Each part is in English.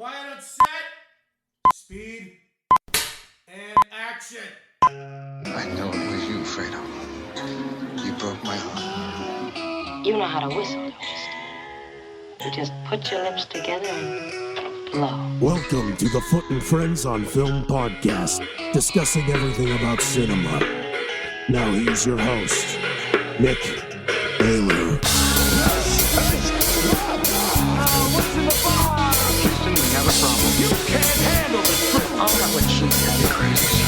Quiet on set. Speed. And action. I know it was you, Fredo. You broke my heart. You know how to whistle, don't you? You just put your lips together and blow. Welcome to the Foot and Friends on Film podcast, discussing everything about cinema. Now here's your host, Nick Baylor. What's in the bar? Houston, we have a problem. You can't handle the truth. I'm not what she said. You're crazy.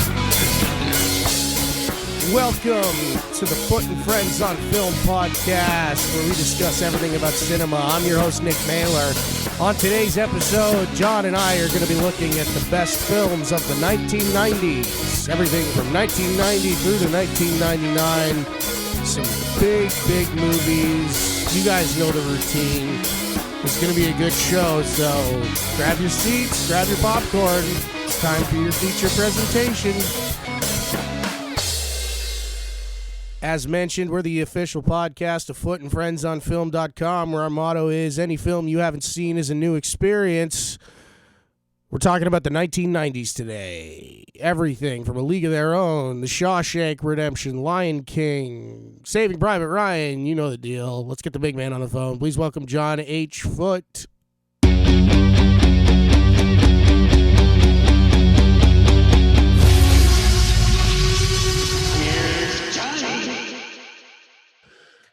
Welcome to the Foot and Friends on Film podcast, where we discuss everything about cinema. I'm your host, Nick Mailer. On today's episode, John and I are going to be looking at the best films of the 1990s. Everything from 1990 through to 1999. Some big movies. You guys know the routine. It's going to be a good show, so grab your seats, grab your popcorn. It's time for your feature presentation. As mentioned, we're the official podcast of Foot and Friends on Film.com, where our motto is any film you haven't seen is a new experience. We're talking about the 1990s today. Everything from A League of Their Own, The Shawshank Redemption, Lion King, Saving Private Ryan, you know the deal. Let's get the big man on the phone. Please welcome John H. Foote.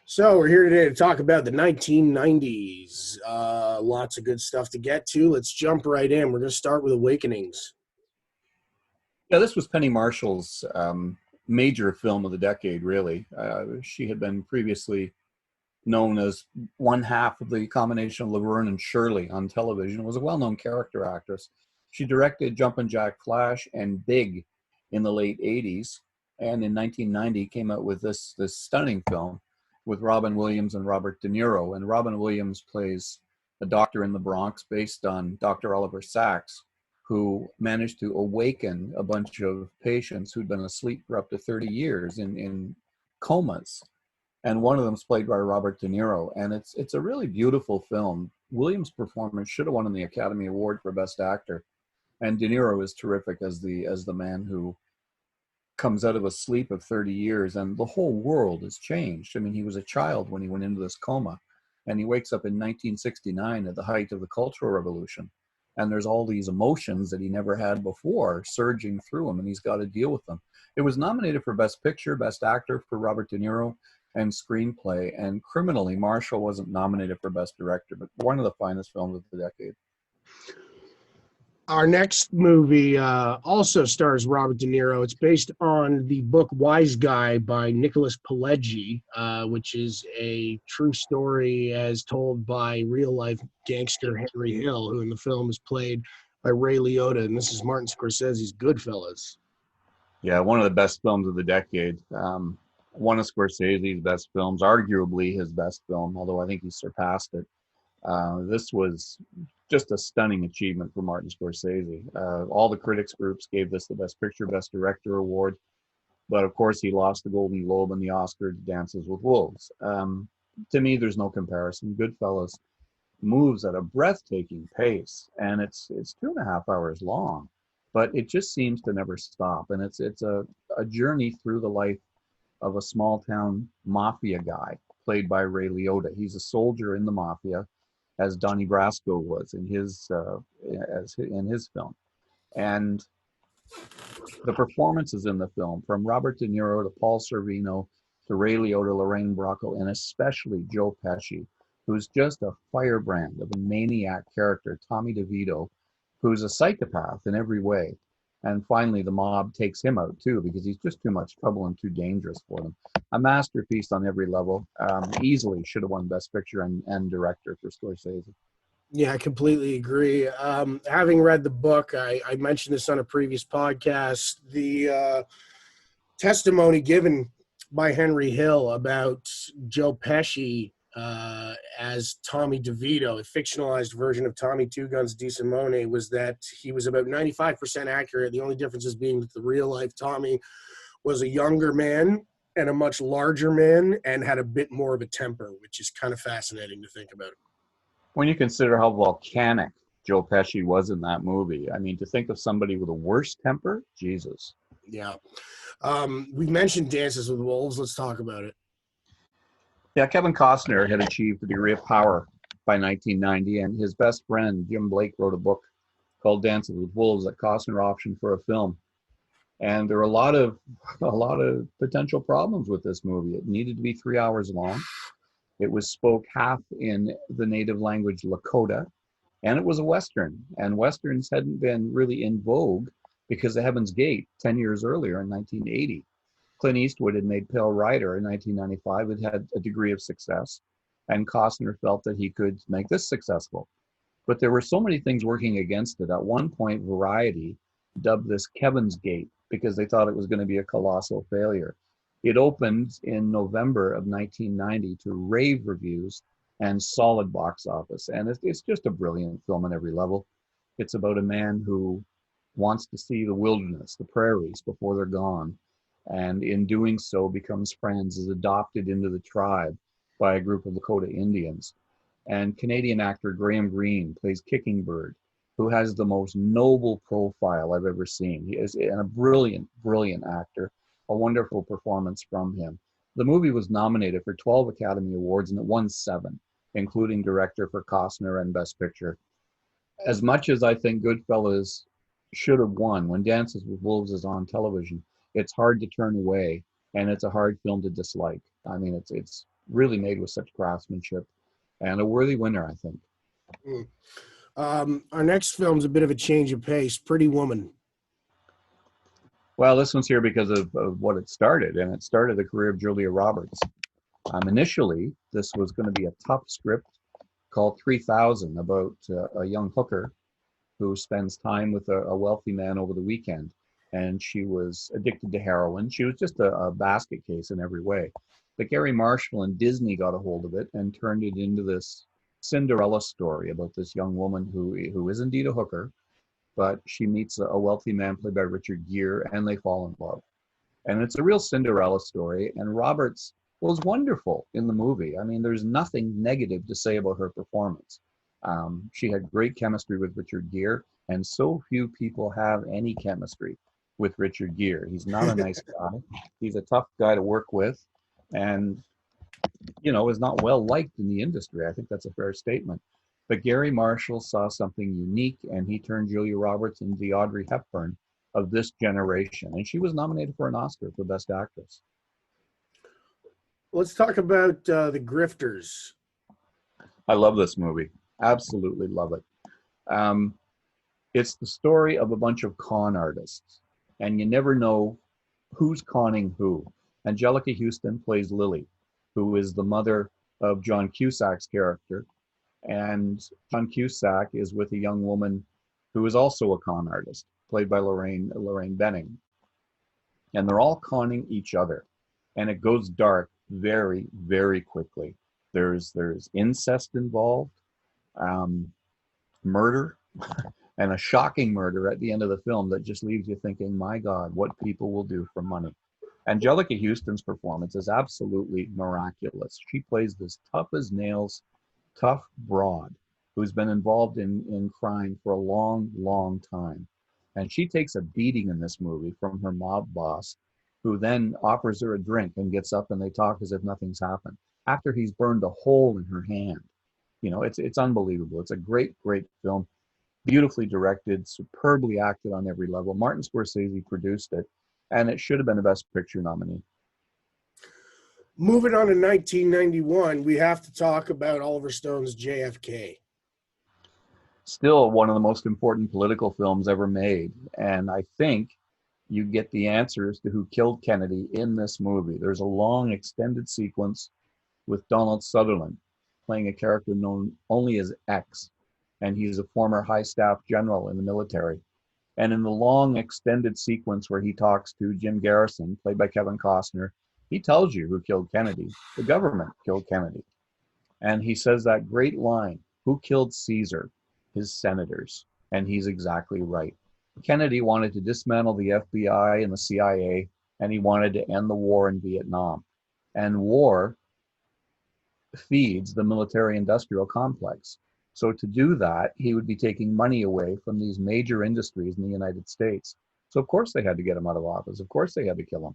So we're here today to talk about the 1990s. Lots of good stuff to get to. Let's jump right in. We're going to start with Awakenings. Yeah, this was Penny Marshall's major film of the decade, really. She had been previously known as one half of the combination of Laverne and Shirley on television. Was a well-known character actress. She directed Jumpin' Jack Flash and Big in the late 80s, and in 1990 came out with this stunning film with Robin Williams and Robert De Niro. And Robin Williams plays a doctor in the Bronx based on Dr. Oliver Sacks, who managed to awaken a bunch of patients who'd been asleep for up to 30 years in comas. And one of them is played by Robert De Niro. And it's a really beautiful film. Williams' performance should have won the Academy Award for Best Actor. And De Niro is terrific as the man who comes out of a sleep of 30 years, and the whole world has changed. I mean, he was a child when he went into this coma, and he wakes up in 1969 at the height of the Cultural Revolution, and there's all these emotions that he never had before surging through him, and he's got to deal with them. It was nominated for Best Picture, Best Actor for Robert De Niro, and Screenplay, and criminally, Marshall wasn't nominated for Best Director, but one of the finest films of the decade. Our next movie also stars Robert De Niro. It's based on the book Wise Guy by Nicholas Pileggi, which is a true story as told by real-life gangster Henry Hill, who in the film is played by Ray Liotta, and this is Martin Scorsese's Goodfellas. Yeah, one of the best films of the decade. One of Scorsese's best films, arguably his best film, although I think he surpassed it. This was just a stunning achievement for Martin Scorsese. All the critics groups gave this the Best Picture, Best Director award, but of course he lost the Golden Globe and the Oscar to Dances with Wolves. To me, there's no comparison. Goodfellas moves at a breathtaking pace, and it's 2.5 hours long, but it just seems to never stop. And it's a journey through the life of a small town mafia guy played by Ray Liotta. He's a soldier in the mafia, as Donnie Brasco was in his film. And the performances in the film, from Robert De Niro to Paul Sorvino to Ray Liotta, Lorraine Bracco, and especially Joe Pesci, who's just a firebrand of a maniac character, Tommy DeVito, who's a psychopath in every way. And finally, the mob takes him out too, because he's just too much trouble and too dangerous for them. A masterpiece on every level. Easily should have won Best Picture and Director for Scorsese. Yeah, I completely agree. Having read the book, I mentioned this on a previous podcast, the testimony given by Henry Hill about Joe Pesci as Tommy DeVito, a fictionalized version of Tommy Two Guns DeSimone, was that he was about 95% accurate. The only differences being that the real life Tommy was a younger man and a much larger man and had a bit more of a temper, which is kind of fascinating to think about. When you consider how volcanic Joe Pesci was in that movie. I mean, to think of somebody with a worse temper, Jesus. Yeah. We mentioned Dances with Wolves. Let's talk about it. Yeah, Kevin Costner had achieved a degree of power by 1990, and his best friend, Jim Blake, wrote a book called Dances with Wolves that Costner optioned for a film. And there were a lot of potential problems with this movie. It needed to be 3 hours long. It was spoke half in the native language Lakota, and it was a Western. And Westerns hadn't been really in vogue because of Heaven's Gate 10 years earlier in 1980. Clint Eastwood had made Pale Rider in 1995. It had a degree of success, and Costner felt that he could make this successful. But there were so many things working against it. At one point, Variety dubbed this Kevin's Gate because they thought it was going to be a colossal failure. It opened in November of 1990 to rave reviews and solid box office. And it's just a brilliant film on every level. It's about a man who wants to see the wilderness, the prairies, before they're gone. And in doing so, becomes friends, is adopted into the tribe by a group of Lakota Indians. And Canadian actor Graham Greene plays Kicking Bird, who has the most noble profile I've ever seen. He is a brilliant, brilliant actor, a wonderful performance from him. The movie was nominated for 12 Academy Awards and it won 7, including director for Costner and Best Picture. As much as I think Goodfellas should have won, when Dances with Wolves is on television, it's hard to turn away, and it's a hard film to dislike. I mean, it's really made with such craftsmanship, and a worthy winner, I think. Our next film's a bit of a change of pace. Pretty Woman. Well, this one's here because of what it started, and it started the career of Julia Roberts. Initially, this was going to be a tough script called 3000 about a young hooker who spends time with a wealthy man over the weekend. And she was addicted to heroin. She was just a basket case in every way. But Gary Marshall and Disney got a hold of it and turned it into this Cinderella story about this young woman who is indeed a hooker, but she meets a wealthy man played by Richard Gere, and they fall in love. And it's a real Cinderella story, and Roberts was wonderful in the movie. I mean, there's nothing negative to say about her performance. She had great chemistry with Richard Gere, and so few people have any chemistry with Richard Gere. He's not a nice guy. He's a tough guy to work with, and is not well liked in the industry. I think that's a fair statement. But Gary Marshall saw something unique, and he turned Julia Roberts into the Audrey Hepburn of this generation, and she was nominated for an Oscar for Best Actress. Let's talk about The Grifters. I love this movie. Absolutely love it. It's the story of a bunch of con artists, and you never know who's conning who. Angelica Houston plays Lily, who is the mother of John Cusack's character. And John Cusack is with a young woman who is also a con artist, played by Lorraine Benning. And they're all conning each other. And it goes dark very, very quickly. There's incest involved, murder, and a shocking murder at the end of the film that just leaves you thinking, my God, what people will do for money. Angelica Houston's performance is absolutely miraculous. She plays this tough as nails, tough broad who's been involved in crime for a long, long time. And she takes a beating in this movie from her mob boss, who then offers her a drink and gets up and they talk as if nothing's happened, after he's burned a hole in her hand. It's unbelievable. It's a great, great film. Beautifully directed, superbly acted on every level. Martin Scorsese produced it, and it should have been a Best Picture nominee. Moving on to 1991, we have to talk about Oliver Stone's JFK. Still one of the most important political films ever made, and I think you get the answers to who killed Kennedy in this movie. There's a long extended sequence with Donald Sutherland playing a character known only as X, and he's a former high staff general in the military. And in the long extended sequence where he talks to Jim Garrison, played by Kevin Costner, he tells you who killed Kennedy. The government killed Kennedy. And he says that great line, who killed Caesar? His senators. And he's exactly right. Kennedy wanted to dismantle the FBI and the CIA, and he wanted to end the war in Vietnam. And war feeds the military-industrial complex. So to do that, he would be taking money away from these major industries in the United States. So of course they had to get him out of office. Of course they had to kill him.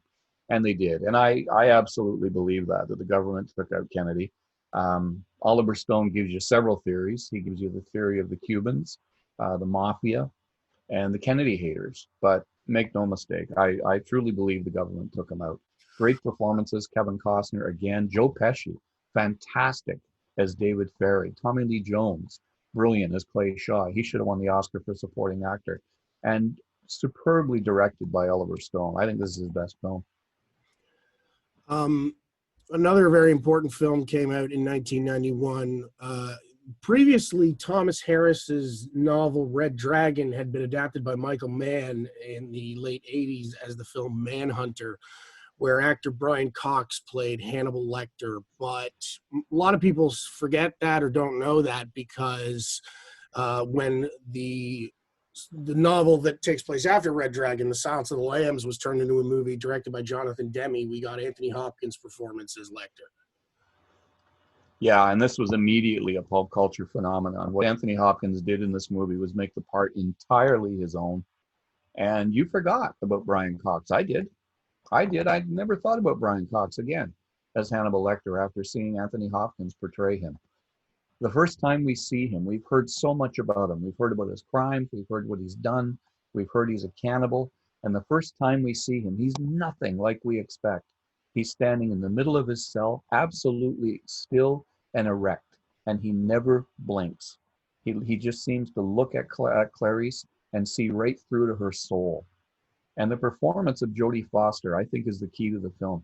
And they did. And I absolutely believe that the government took out Kennedy. Oliver Stone gives you several theories. He gives you the theory of the Cubans, the mafia, and the Kennedy haters. But make no mistake, I truly believe the government took him out. Great performances. Kevin Costner again. Joe Pesci, fantastic as David Ferry. Tommy Lee Jones, brilliant as Clay Shaw. He should have won the Oscar for supporting actor. And superbly directed by Oliver Stone. I think this is his best film. Another very important film came out in 1991. Previously, Thomas Harris's novel Red Dragon had been adapted by Michael Mann in the late 80s as the film Manhunter, where actor Brian Cox played Hannibal Lecter. But a lot of people forget that or don't know that because when the novel that takes place after Red Dragon, The Silence of the Lambs, was turned into a movie directed by Jonathan Demme, we got Anthony Hopkins' performance as Lecter. Yeah, and this was immediately a pulp culture phenomenon. What Anthony Hopkins did in this movie was make the part entirely his own. And you forgot about Brian Cox. I did. I never thought about Brian Cox again as Hannibal Lecter after seeing Anthony Hopkins portray him. The first time we see him, we've heard so much about him. We've heard about his crimes. We've heard what he's done. We've heard he's a cannibal. And the first time we see him, he's nothing like we expect. He's standing in the middle of his cell, absolutely still and erect, and he never blinks. He just seems to look at Clarice and see right through to her soul. And the performance of Jodie Foster, I think, is the key to the film.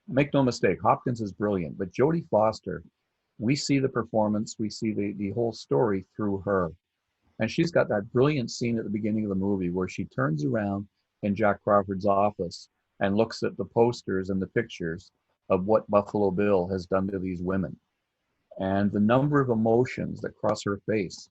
Make no mistake, Hopkins is brilliant, but Jodie Foster, we see the performance, we see the whole story through her. And she's got that brilliant scene at the beginning of the movie where she turns around in Jack Crawford's office and looks at the posters and the pictures of what Buffalo Bill has done to these women. And the number of emotions that cross her face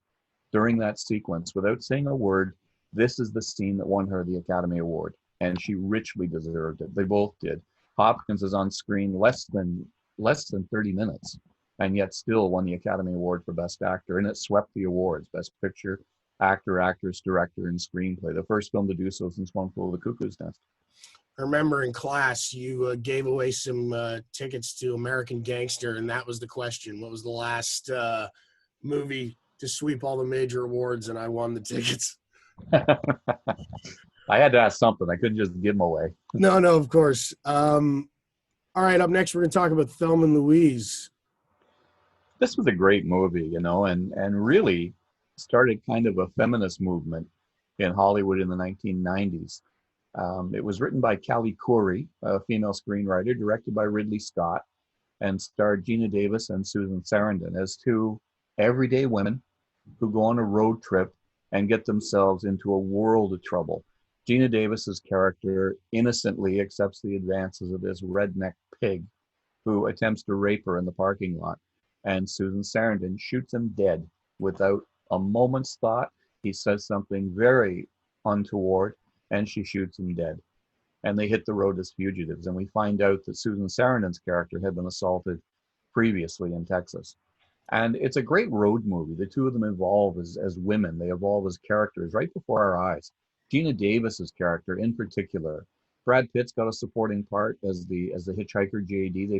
during that sequence, without saying a word, this is the scene that won her the Academy Award. And she richly deserved it. They both did. Hopkins is on screen less than 30 minutes. And yet still won the Academy Award for Best Actor. And it swept the awards, Best Picture, Actor, Actress, Director, and Screenplay. The first film to do so since One Flew Over the Cuckoo's Nest. I remember in class you gave away some tickets to American Gangster, and that was the question. What was the last movie to sweep all the major awards? And I won the tickets. I had to ask something. I couldn't just give them away. No, of course. All right, up next we're going to talk about Thelma and Louise. This was a great movie, and really started kind of a feminist movement in Hollywood in the 1990s. It was written by Callie Khouri, a female screenwriter, directed by Ridley Scott, and starred Gina Davis and Susan Sarandon as two everyday women who go on a road trip and get themselves into a world of trouble. Gina Davis's character innocently accepts the advances of this redneck pig who attempts to rape her in the parking lot. And Susan Sarandon shoots him dead without a moment's thought. He says something very untoward, and she shoots him dead. And they hit the road as fugitives. And we find out that Susan Sarandon's character had been assaulted previously in Texas. And it's a great road movie. The two of them evolve as women. They evolve as characters right before our eyes. Gina Davis's character in particular. Brad Pitt's got a supporting part as the hitchhiker JD they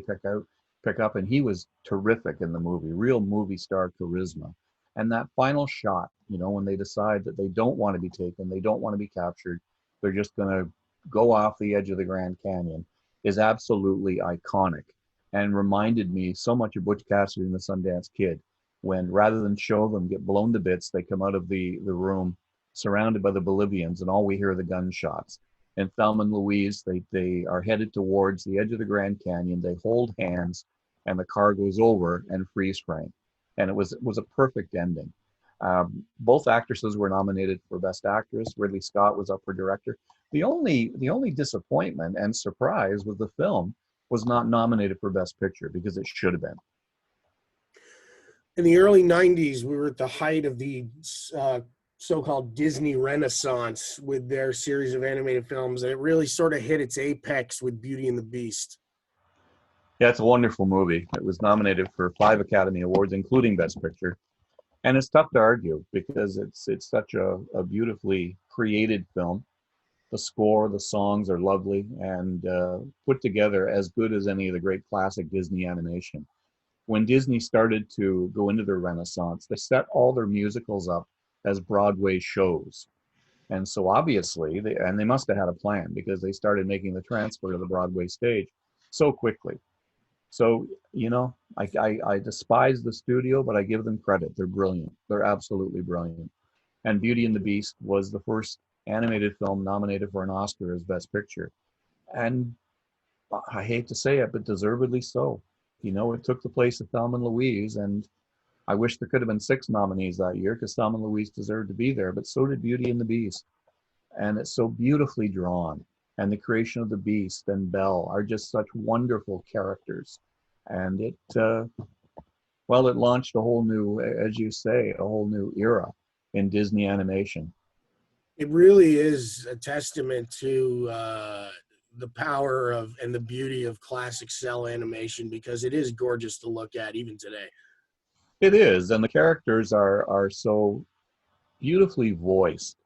pick up, and he was terrific in the movie, real movie star charisma. And that final shot, when they decide that they don't want to be taken, they don't want to be captured, they're just going to go off the edge of the Grand Canyon, is absolutely iconic and reminded me so much of Butch Cassidy and the Sundance Kid, when rather than show them get blown to bits, they come out of the room surrounded by the Bolivians and all we hear are the gunshots. And Thelma and Louise, they are headed towards the edge of the Grand Canyon, they hold hands, and the car goes over and freeze frame. And it was a perfect ending. Both actresses were nominated for Best Actress. Ridley Scott was up for Director. The only disappointment and surprise was the film was not nominated for Best Picture because it should have been. In the early 90s, we were at the height of the so-called Disney Renaissance with their series of animated films, and it really sort of hit its apex with Beauty and the Beast. Yeah, it's a wonderful movie. It was nominated for 5 Academy Awards, including Best Picture. And it's tough to argue because it's such a beautifully created film. The score, the songs are lovely and put together as good as any of the great classic Disney animation. When Disney started to go into their renaissance, they set all their musicals up as Broadway shows. And so obviously, they must have had a plan because they started making the transfer to the Broadway stage so quickly. So, I despise the studio, but I give them credit. They're brilliant. They're absolutely brilliant. And Beauty and the Beast was the first animated film nominated for an Oscar as Best Picture. And I hate to say it, but deservedly so. It took the place of Thelma and Louise, and I wish there could have been 6 nominees that year because Thelma and Louise deserved to be there, but so did Beauty and the Beast. And it's so beautifully drawn. And the creation of the Beast and Belle are just such wonderful characters. And it launched a whole new, as you say, a whole new era in Disney animation. It really is a testament to the power of and the beauty of classic cell animation, because it is gorgeous to look at even today. It is, and the characters are so beautifully voiced,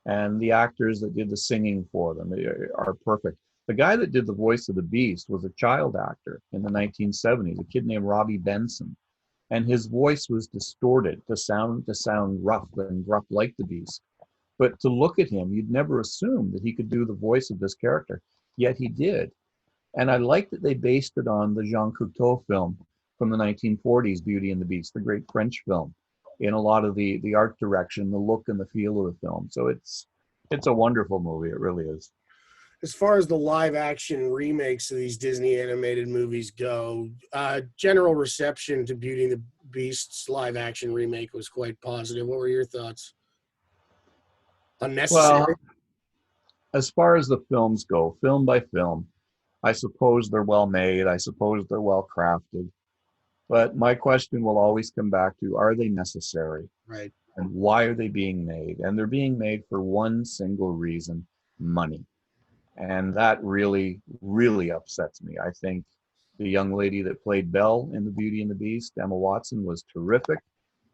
and the actors that did the singing for them are perfect. The guy that did the voice of the Beast was a child actor in the 1970s, a kid named Robbie Benson, and his voice was distorted to sound rough and gruff like the Beast. But to look at him, you'd never assume that he could do the voice of this character, yet he did. And I like that they based it on the Jean Cocteau film from the 1940s, Beauty and the Beast, the great French film, in a lot of the art direction, the look and the feel of the film. So it's a wonderful movie. It really is. As far as the live action remakes of these Disney animated movies go, general reception to Beauty and the Beast's live action remake was quite positive. What were your thoughts? Unnecessary? Well, as far as the films go, film by film, I suppose they're well made. I suppose they're well crafted. But my question will always come back to, are they necessary? Right. And why are they being made? And they're being made for one single reason: money. And that really, really upsets me. I think the young lady that played Belle in The Beauty and the Beast, Emma Watson, was terrific.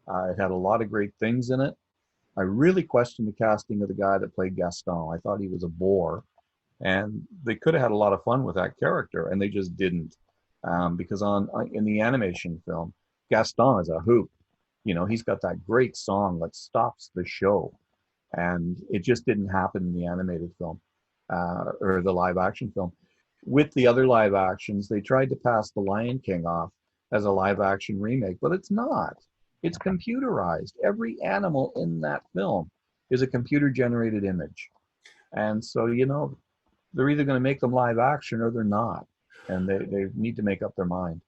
It had a lot of great things in it. I really questioned the casting of the guy that played Gaston. I thought he was a bore. And they could have had a lot of fun with that character, and they just didn't. Because in the animation film, Gaston is a hoot. He's got that great song that stops the show. And it just didn't happen in the animated film. Or the live action film. With the other live actions, they tried to pass The Lion King off as a live action remake, but it's not. It's computerized. Every animal in that film is a computer generated image. And so, they're either going to make them live action or they're not. And they need to make up their mind.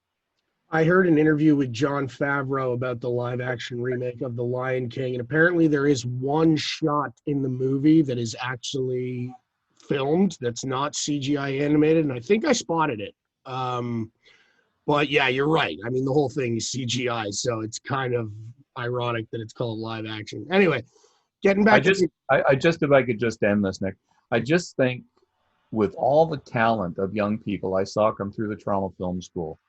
I heard an interview with Jon Favreau about the live action remake of The Lion King, and apparently there is one shot in the movie that is actually filmed that's not CGI animated, and I think I spotted it. But yeah, you're right. I mean, the whole thing is CGI, so it's kind of ironic that it's called live action. Anyway, getting back if I could just end this, Nick. I just think with all the talent of young people I saw come through the Toronto Film School,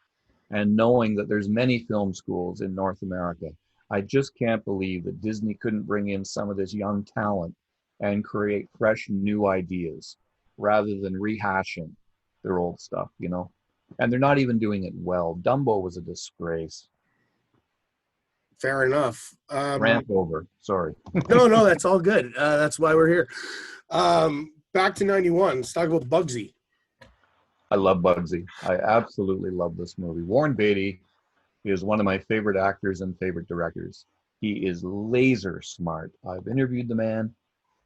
and knowing that there's many film schools in North America, I just can't believe that Disney couldn't bring in some of this young talent and create fresh new ideas rather than rehashing their old stuff, And they're not even doing it well. Dumbo was a disgrace. Fair enough. Rant over. Sorry. No, that's all good. That's why we're here. Back to 91. Let's talk about Bugsy. I love Bugsy. I absolutely love this movie. Warren Beatty is one of my favorite actors and favorite directors. He is laser smart. I've interviewed the man,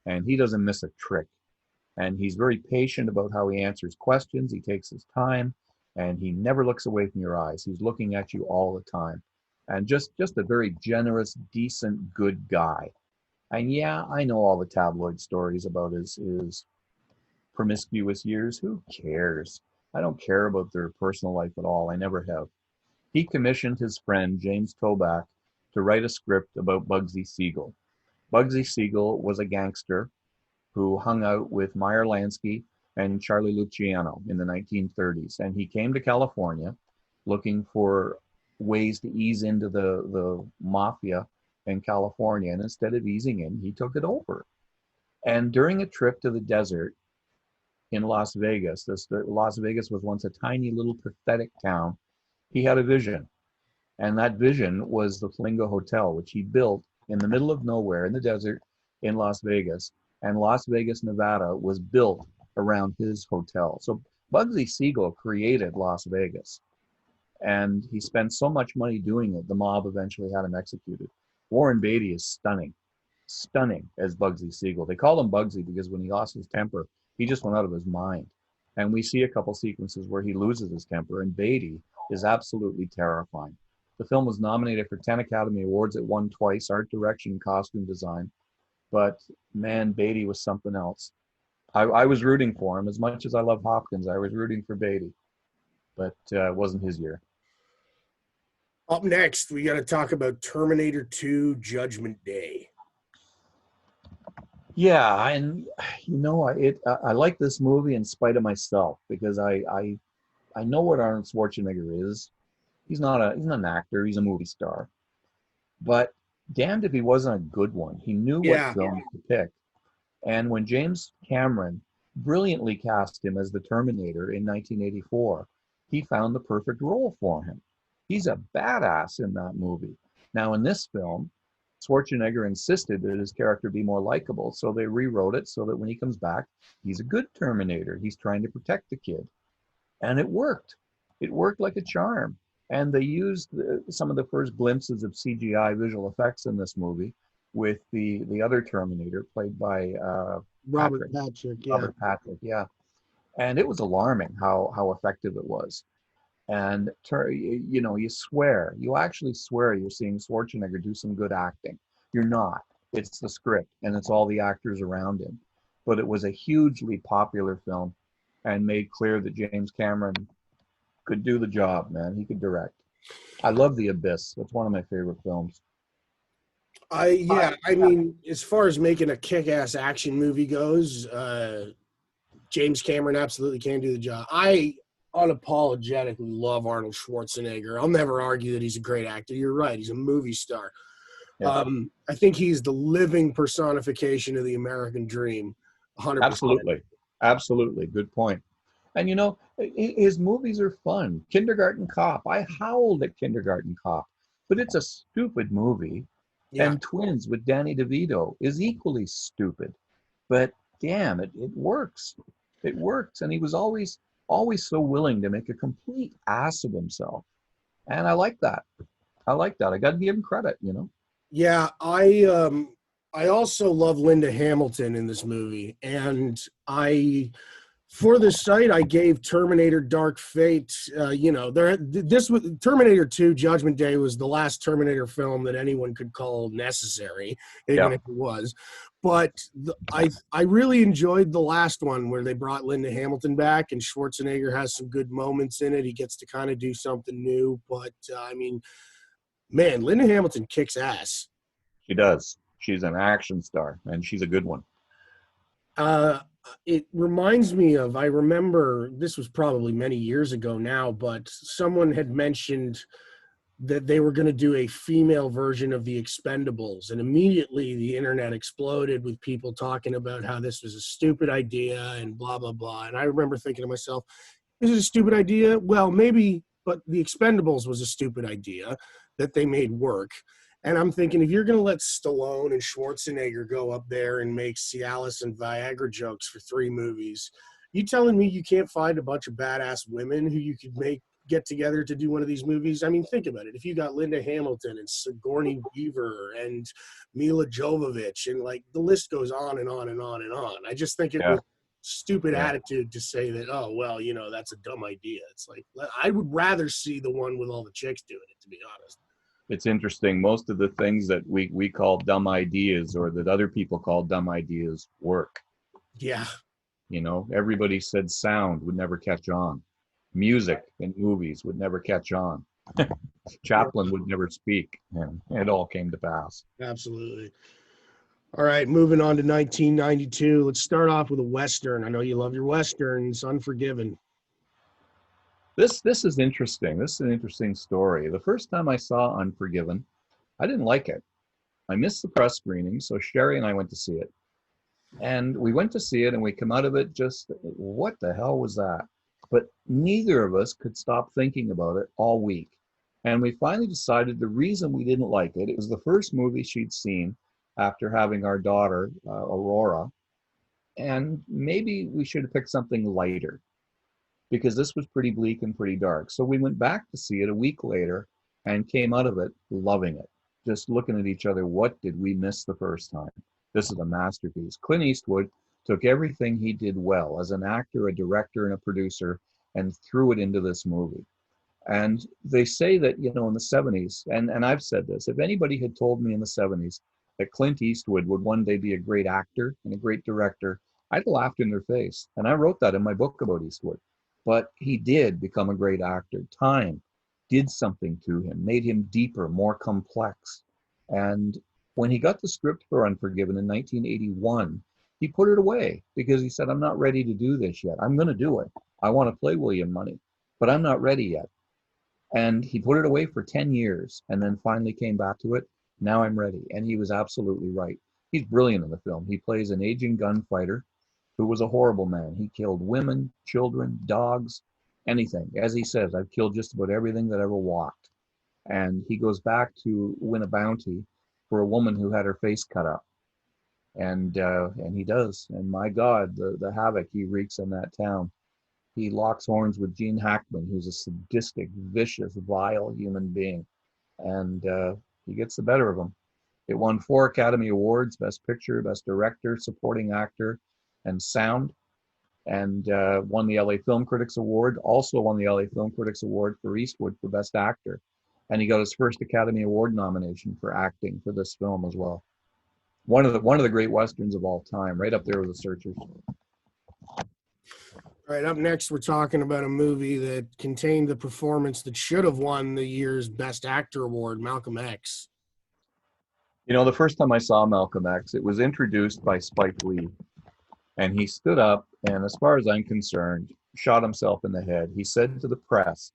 and he doesn't miss a trick. And he's very patient about how he answers questions. He takes his time, and he never looks away from your eyes. He's looking at you all the time. And just a very generous, decent, good guy. And yeah, I know all the tabloid stories about his promiscuous years. Who cares? I don't care about their personal life at all. I never have. He commissioned his friend, James Toback, to write a script about Bugsy Siegel. Bugsy Siegel was a gangster who hung out with Meyer Lansky and Charlie Luciano in the 1930s. And he came to California looking for ways to ease into the mafia in California, and instead of easing in, he took it over. And during a trip to the desert in Las Vegas, Las Vegas was once a tiny little pathetic town, he had a vision. And that vision was the Flamingo Hotel, which he built in the middle of nowhere in the desert in Las Vegas. And Las Vegas, Nevada was built around his hotel. So Bugsy Siegel created Las Vegas. And he spent so much money doing it, the mob eventually had him executed. Warren Beatty is stunning as Bugsy Siegel. They call him Bugsy because when he lost his temper, he just went out of his mind. And we see a couple sequences where he loses his temper, and Beatty is absolutely terrifying. The film was nominated for 10 Academy Awards. It won twice, art direction, costume design. But man, Beatty was something else. I was rooting for him. As much as I love Hopkins, I was rooting for Beatty. But it wasn't his year. Up next, we got to talk about Terminator 2 Judgment Day. Yeah, and you know, I like this movie in spite of myself because I know what Arnold Schwarzenegger is. He's not an actor. He's a movie star. But damned if he wasn't a good one. He knew what film to pick. And when James Cameron brilliantly cast him as the Terminator in 1984, he found the perfect role for him. He's a badass in that movie. Now, in this film, Schwarzenegger insisted that his character be more likable, so they rewrote it so that when he comes back, he's a good Terminator. He's trying to protect the kid. And it worked. It worked like a charm. And they used some of the first glimpses of CGI visual effects in this movie with the other Terminator played by Robert Patrick. Robert Patrick, yeah. And it was alarming how effective it was. And you know, you actually swear you're seeing Schwarzenegger do some good acting. You're not. It's the script and it's all the actors around him. But it was a hugely popular film and made clear that James Cameron could do the job, man. He could direct. I love The Abyss. That's one of my favorite films. I mean, as far as making a kick-ass action movie goes, James Cameron absolutely can do the job. I unapologetically love Arnold Schwarzenegger. I'll never argue that he's a great actor. You're right. He's a movie star. Yeah. I think he's the living personification of the American dream. 100%. Absolutely. Good point. And, you know, his movies are fun. Kindergarten Cop. I howled at Kindergarten Cop. But it's a stupid movie. Yeah. And Twins with Danny DeVito is equally stupid. But, damn, it works. It works. And he was always so willing to make a complete ass of himself. And I like that. I got to give him credit, you know? Yeah, I also love Linda Hamilton in this movie. And for this site, I gave Terminator Dark Fate, Terminator 2 Judgment Day was the last Terminator film that anyone could call necessary, even if it was. But I really enjoyed the last one where they brought Linda Hamilton back, and Schwarzenegger has some good moments in it. He gets to kind of do something new. But, I mean, man, Linda Hamilton kicks ass. She does. She's an action star, and she's a good one. It reminds me of, I remember, this was probably many years ago now, but someone had mentioned that they were going to do a female version of The Expendables, and immediately the internet exploded with people talking about how this was a stupid idea and blah, blah, blah. And I remember thinking to myself, is it a stupid idea? Well, maybe, but The Expendables was a stupid idea that they made work. And I'm thinking, if you're going to let Stallone and Schwarzenegger go up there and make Cialis and Viagra jokes for 3 movies, you telling me you can't find a bunch of badass women who you could get together to do one of these movies? I mean, think about it. If you got Linda Hamilton and Sigourney Weaver and Mila Jovovich, and like the list goes on and on and on and on. I just think it was stupid attitude to say that, oh, well, you know, that's a dumb idea. It's like, I would rather see the one with all the chicks doing it, to be honest. It's interesting. Most of the things that we call dumb ideas or that other people call dumb ideas work. Yeah. You know, everybody said sound would never catch on. Music in movies would never catch on. Chaplin would never speak. And it all came to pass. Absolutely. All right, moving on to 1992. Let's start off with a Western. I know you love your Westerns. Unforgiven. This is interesting. This is an interesting story. The first time I saw Unforgiven, I didn't like it. I missed the press screening, so Sherry and I went to see it. And we went to see it, and we come out of it just, what the hell was that? But neither of us could stop thinking about it all week. And we finally decided the reason we didn't like it, it was the first movie she'd seen after having our daughter, Aurora. And maybe we should have picked something lighter, because this was pretty bleak and pretty dark. So we went back to see it a week later and came out of it loving it. Just looking at each other, what did we miss the first time? This is a masterpiece. Clint Eastwood took everything he did well as an actor, a director, and a producer and threw it into this movie. And they say that, in the 70s, and I've said this, if anybody had told me in the 70s that Clint Eastwood would one day be a great actor and a great director, I'd laughed in their face. And I wrote that in my book about Eastwood. But he did become a great actor. Time did something to him, made him deeper, more complex. And when he got the script for Unforgiven in 1981, he put it away because he said, I'm not ready to do this yet. I'm going to do it. I want to play William Money, but I'm not ready yet. And he put it away for 10 years and then finally came back to it. Now I'm ready. And he was absolutely right. He's brilliant in the film. He plays an aging gunfighter who was a horrible man. He killed women, children, dogs, anything. As he says, I've killed just about everything that ever walked. And he goes back to win a bounty for a woman who had her face cut up. And he does. And my God, the havoc he wreaks in that town. He locks horns with Gene Hackman, who's a sadistic, vicious, vile human being. And he gets the better of him. It won 4 Academy Awards, Best Picture, Best Director, Supporting Actor, and Sound. And won the LA Film Critics Award, also won the LA Film Critics Award for Eastwood for Best Actor. And he got his first Academy Award nomination for acting for this film as well. One of the great Westerns of all time, right up there with The Searchers. All right, up next, we're talking about a movie that contained the performance that should have won the year's Best Actor award, Malcolm X. The first time I saw Malcolm X, it was introduced by Spike Lee. And he stood up and, as far as I'm concerned, shot himself in the head. He said to the press,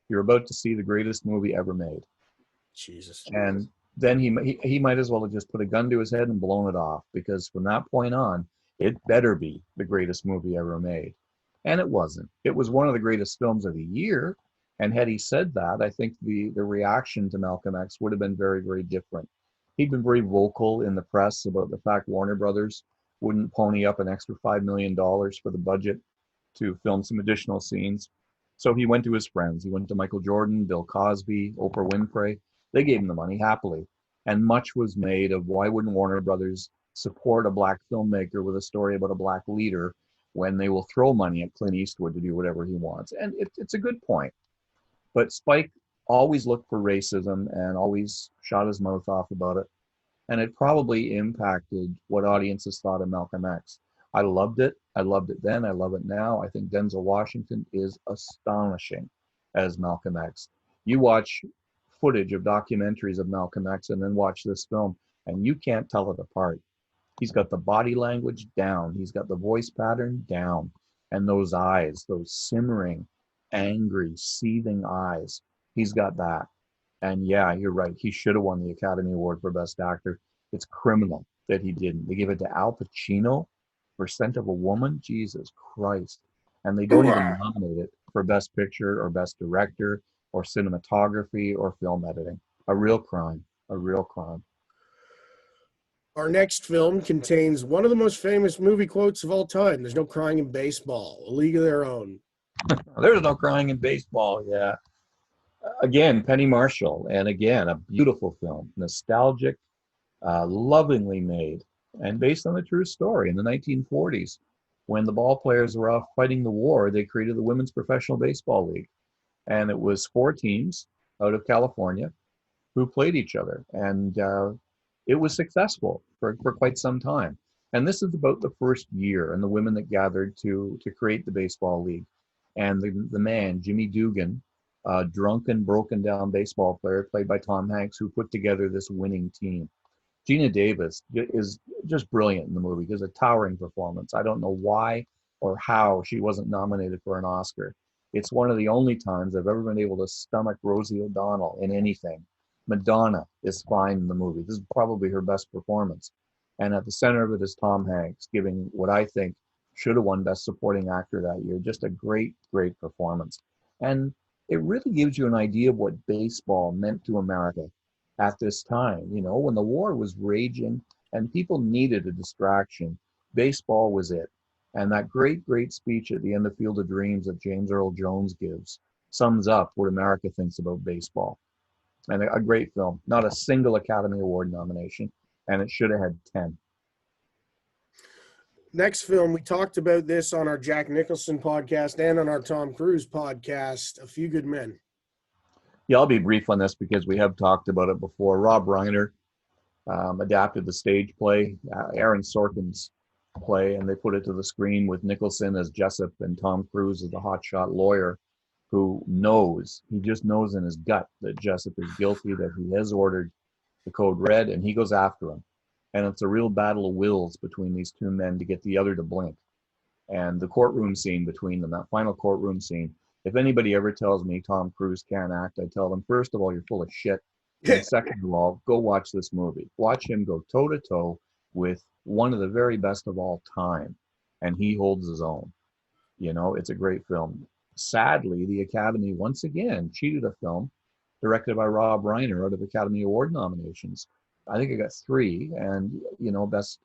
you're about to see the greatest movie ever made. Jesus. And then he might as well have just put a gun to his head and blown it off, because from that point on, it better be the greatest movie ever made. And it wasn't. It was one of the greatest films of the year. And had he said that, I think the reaction to Malcolm X would have been very, very different. He'd been very vocal in the press about the fact Warner Brothers wouldn't pony up an extra $5 million for the budget to film some additional scenes. So he went to his friends. He went to Michael Jordan, Bill Cosby, Oprah Winfrey. They gave him the money happily. And much was made of why wouldn't Warner Brothers support a black filmmaker with a story about a black leader when they will throw money at Clint Eastwood to do whatever he wants. And it's a good point. But Spike always looked for racism and always shot his mouth off about it. And it probably impacted what audiences thought of Malcolm X. I loved it. I loved it then. I love it now. I think Denzel Washington is astonishing as Malcolm X. You watch footage of documentaries of Malcolm X and then watch this film, and you can't tell it apart. He's got the body language down. He's got the voice pattern down. And those eyes, those simmering, angry, seething eyes, he's got that. And yeah, you're right. He should have won the Academy Award for Best Actor. It's criminal that he didn't. They gave it to Al Pacino for Scent of a Woman. Jesus Christ. And they don't even nominate it for Best Picture or Best Director or cinematography or film editing. A real crime. A real crime. Our next film contains one of the most famous movie quotes of all time. There's no crying in baseball. A League of Their Own. There's no crying in baseball. Yeah. Again, Penny Marshall. And again, a beautiful film. Nostalgic, lovingly made, and based on a true story. In the 1940s, when the ball players were off fighting the war, they created the Women's Professional Baseball League. And it was 4 teams out of California who played each other. And it was successful for quite some time. And this is about the first year and the women that gathered to create the baseball league. And the man, Jimmy Dugan, a drunken, broken down baseball player played by Tom Hanks, who put together this winning team. Gina Davis is just brilliant in the movie. Gives a towering performance. I don't know why or how she wasn't nominated for an Oscar. It's one of the only times I've ever been able to stomach Rosie O'Donnell in anything. Madonna is fine in the movie. This is probably her best performance. And at the center of it is Tom Hanks giving what I think should have won Best Supporting Actor that year. Just a great, great performance. And it really gives you an idea of what baseball meant to America at this time. You know, when the war was raging and people needed a distraction, baseball was it. And that great, great speech at the end of Field of Dreams that James Earl Jones gives sums up what America thinks about baseball. And a great film. Not a single Academy Award nomination, and it should have had 10. Next film, we talked about this on our Jack Nicholson podcast and on our Tom Cruise podcast, A Few Good Men. Yeah, I'll be brief on this because we have talked about it before. Rob Reiner adapted the stage play, Aaron Sorkin's play, and they put it to the screen with Nicholson as Jessup and Tom Cruise as the hotshot lawyer who knows, he just knows in his gut that Jessup is guilty, that he has ordered the code red, and he goes after him. And it's a real battle of wills between these two men to get the other to blink. And the courtroom scene between them, that final courtroom scene, if anybody ever tells me Tom Cruise can't act, I tell them, first of all, you're full of shit. And second of all, go watch this movie. Watch him go toe-to-toe with one of the very best of all time. And he holds his own. You know, it's a great film. Sadly, the Academy once again cheated a film directed by Rob Reiner out of Academy Award nominations. I think it got 3, and you know, best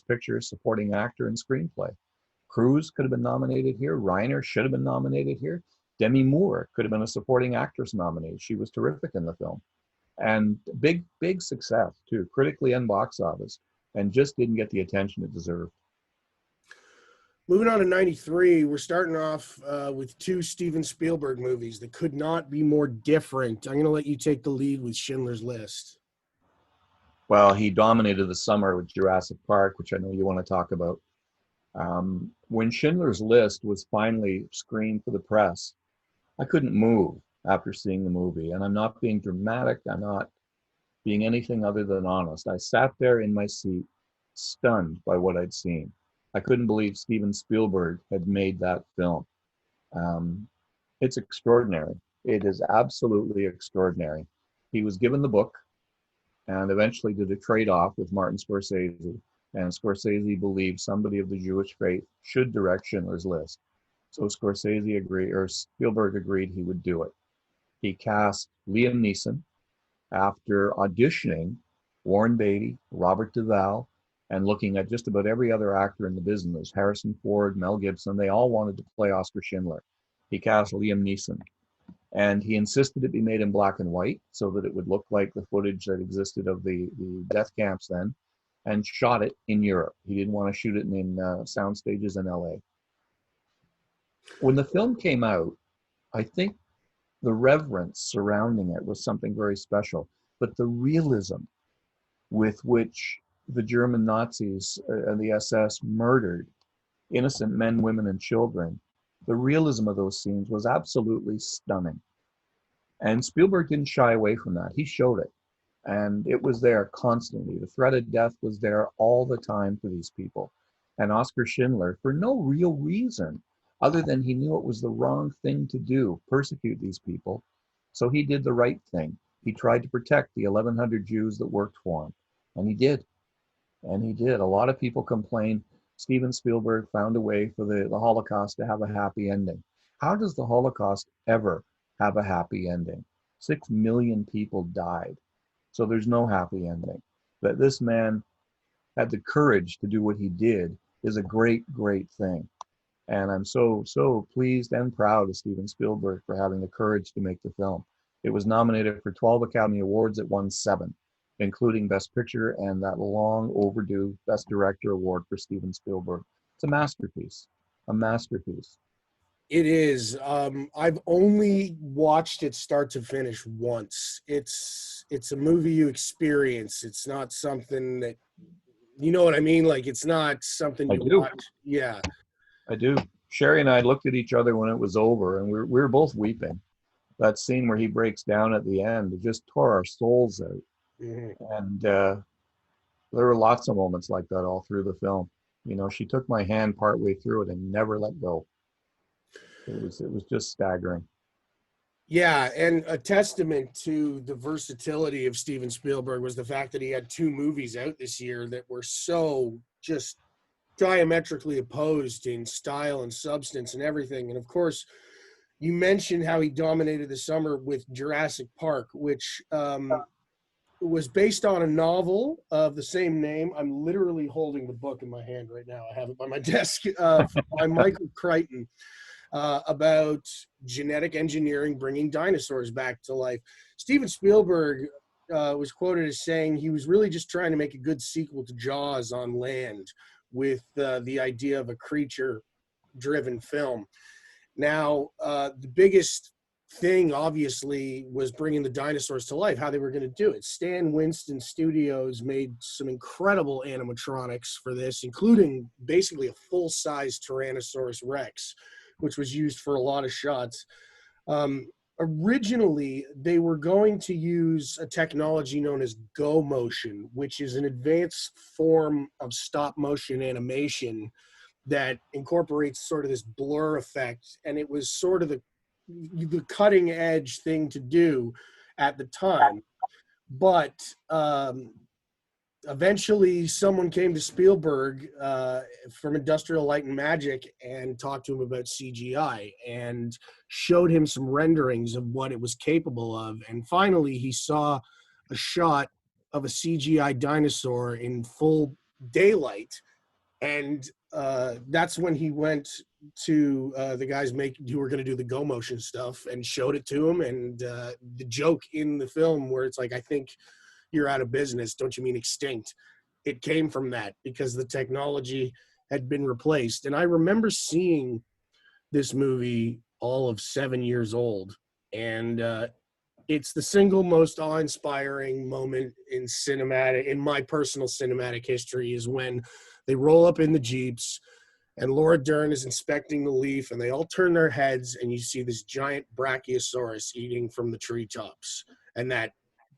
picture, supporting actor, and screenplay. Cruise could have been nominated here. Reiner should have been nominated here. Demi Moore could have been a supporting actress nominee. She was terrific in the film, and big success too, critically and box office, and just didn't get the attention it deserved. Moving on to 93, we're starting off with 2 Steven Spielberg movies that could not be more different. I'm going to let you take the lead with Schindler's List. Well, he dominated the summer with Jurassic Park, which I know you want to talk about. When Schindler's List was finally screened for the press, I couldn't move after seeing the movie. And I'm not being dramatic. I'm not being anything other than honest. I sat there in my seat, stunned by what I'd seen. I couldn't believe Steven Spielberg had made that film. It's extraordinary. It is absolutely extraordinary. He was given the book and eventually did a trade-off with Martin Scorsese. And Scorsese believed somebody of the Jewish faith should direct Schindler's List. So Scorsese agreed, or Spielberg agreed he would do it. He cast Liam Neeson after auditioning Warren Beatty, Robert Duvall, and looking at just about every other actor in the business, Harrison Ford, Mel Gibson, they all wanted to play Oscar Schindler. He cast Liam Neeson. And he insisted it be made in black and white so that it would look like the footage that existed of the death camps then, and shot it in Europe. He didn't want to shoot it in sound stages in LA. When the film came out, I think the reverence surrounding it was something very special, but the realism with which the German Nazis and the SS murdered innocent men, women, and children, the realism of those scenes was absolutely stunning. And Spielberg didn't shy away from that. He showed it. And it was there constantly. The threat of death was there all the time for these people. And Oscar Schindler, for no real reason, other than he knew it was the wrong thing to do, persecute these people. So he did the right thing. He tried to protect the 1,100 Jews that worked for him. And he did. And he did. A lot of people complain Steven Spielberg found a way for the Holocaust to have a happy ending. How does the Holocaust ever have a happy ending? 6 million people died. So there's no happy ending. That this man had the courage to do what he did is a great, great thing. And I'm so pleased and proud of Steven Spielberg for having the courage to make the film. It was nominated for 12 Academy Awards. It won 7, including Best Picture and that long overdue Best Director award for Steven Spielberg. It's a masterpiece, a masterpiece. It is. I've only watched it start to finish once. It's a movie you experience. It's not something that, you know what I mean? Like, it's not something you watch. Yeah. I do. Sherry and I looked at each other when it was over, and we were both weeping. That scene where he breaks down at the end, it just tore our souls out. Mm-hmm. And there were lots of moments like that all through the film. You know, she took my hand partway through it and never let go. It was just staggering. Yeah, and a testament to the versatility of Steven Spielberg was the fact that he had two movies out this year that were so just diametrically opposed in style and substance and everything. And of course, you mentioned how he dominated the summer with Jurassic Park, which was based on a novel of the same name. I'm literally holding the book in my hand right now. I have it by my desk, by Michael Crichton, about genetic engineering bringing dinosaurs back to life. Steven Spielberg was quoted as saying he was really just trying to make a good sequel to Jaws on land with the idea of a creature-driven film. Now, the biggest thing, obviously, was bringing the dinosaurs to life, how they were going to do it. Stan Winston Studios made some incredible animatronics for this, including basically a full-size Tyrannosaurus Rex, which was used for a lot of shots. Originally, they were going to use a technology known as Go Motion, which is an advanced form of stop-motion animation that incorporates sort of this blur effect, and it was sort of the cutting edge thing to do at the time. But eventually someone came to Spielberg from Industrial Light and Magic and talked to him about CGI and showed him some renderings of what it was capable of. And finally he saw a shot of a CGI dinosaur in full daylight. And that's when he went to the guys who were going to do the Go Motion stuff and showed it to him. And the joke in the film where it's like, I think you're out of business, don't you mean extinct? It came from that because the technology had been replaced. And I remember seeing this movie all of 7 years old. And it's the single most awe-inspiring moment in my personal cinematic history, is when they roll up in the Jeeps and Laura Dern is inspecting the leaf and they all turn their heads and you see this giant Brachiosaurus eating from the treetops. And that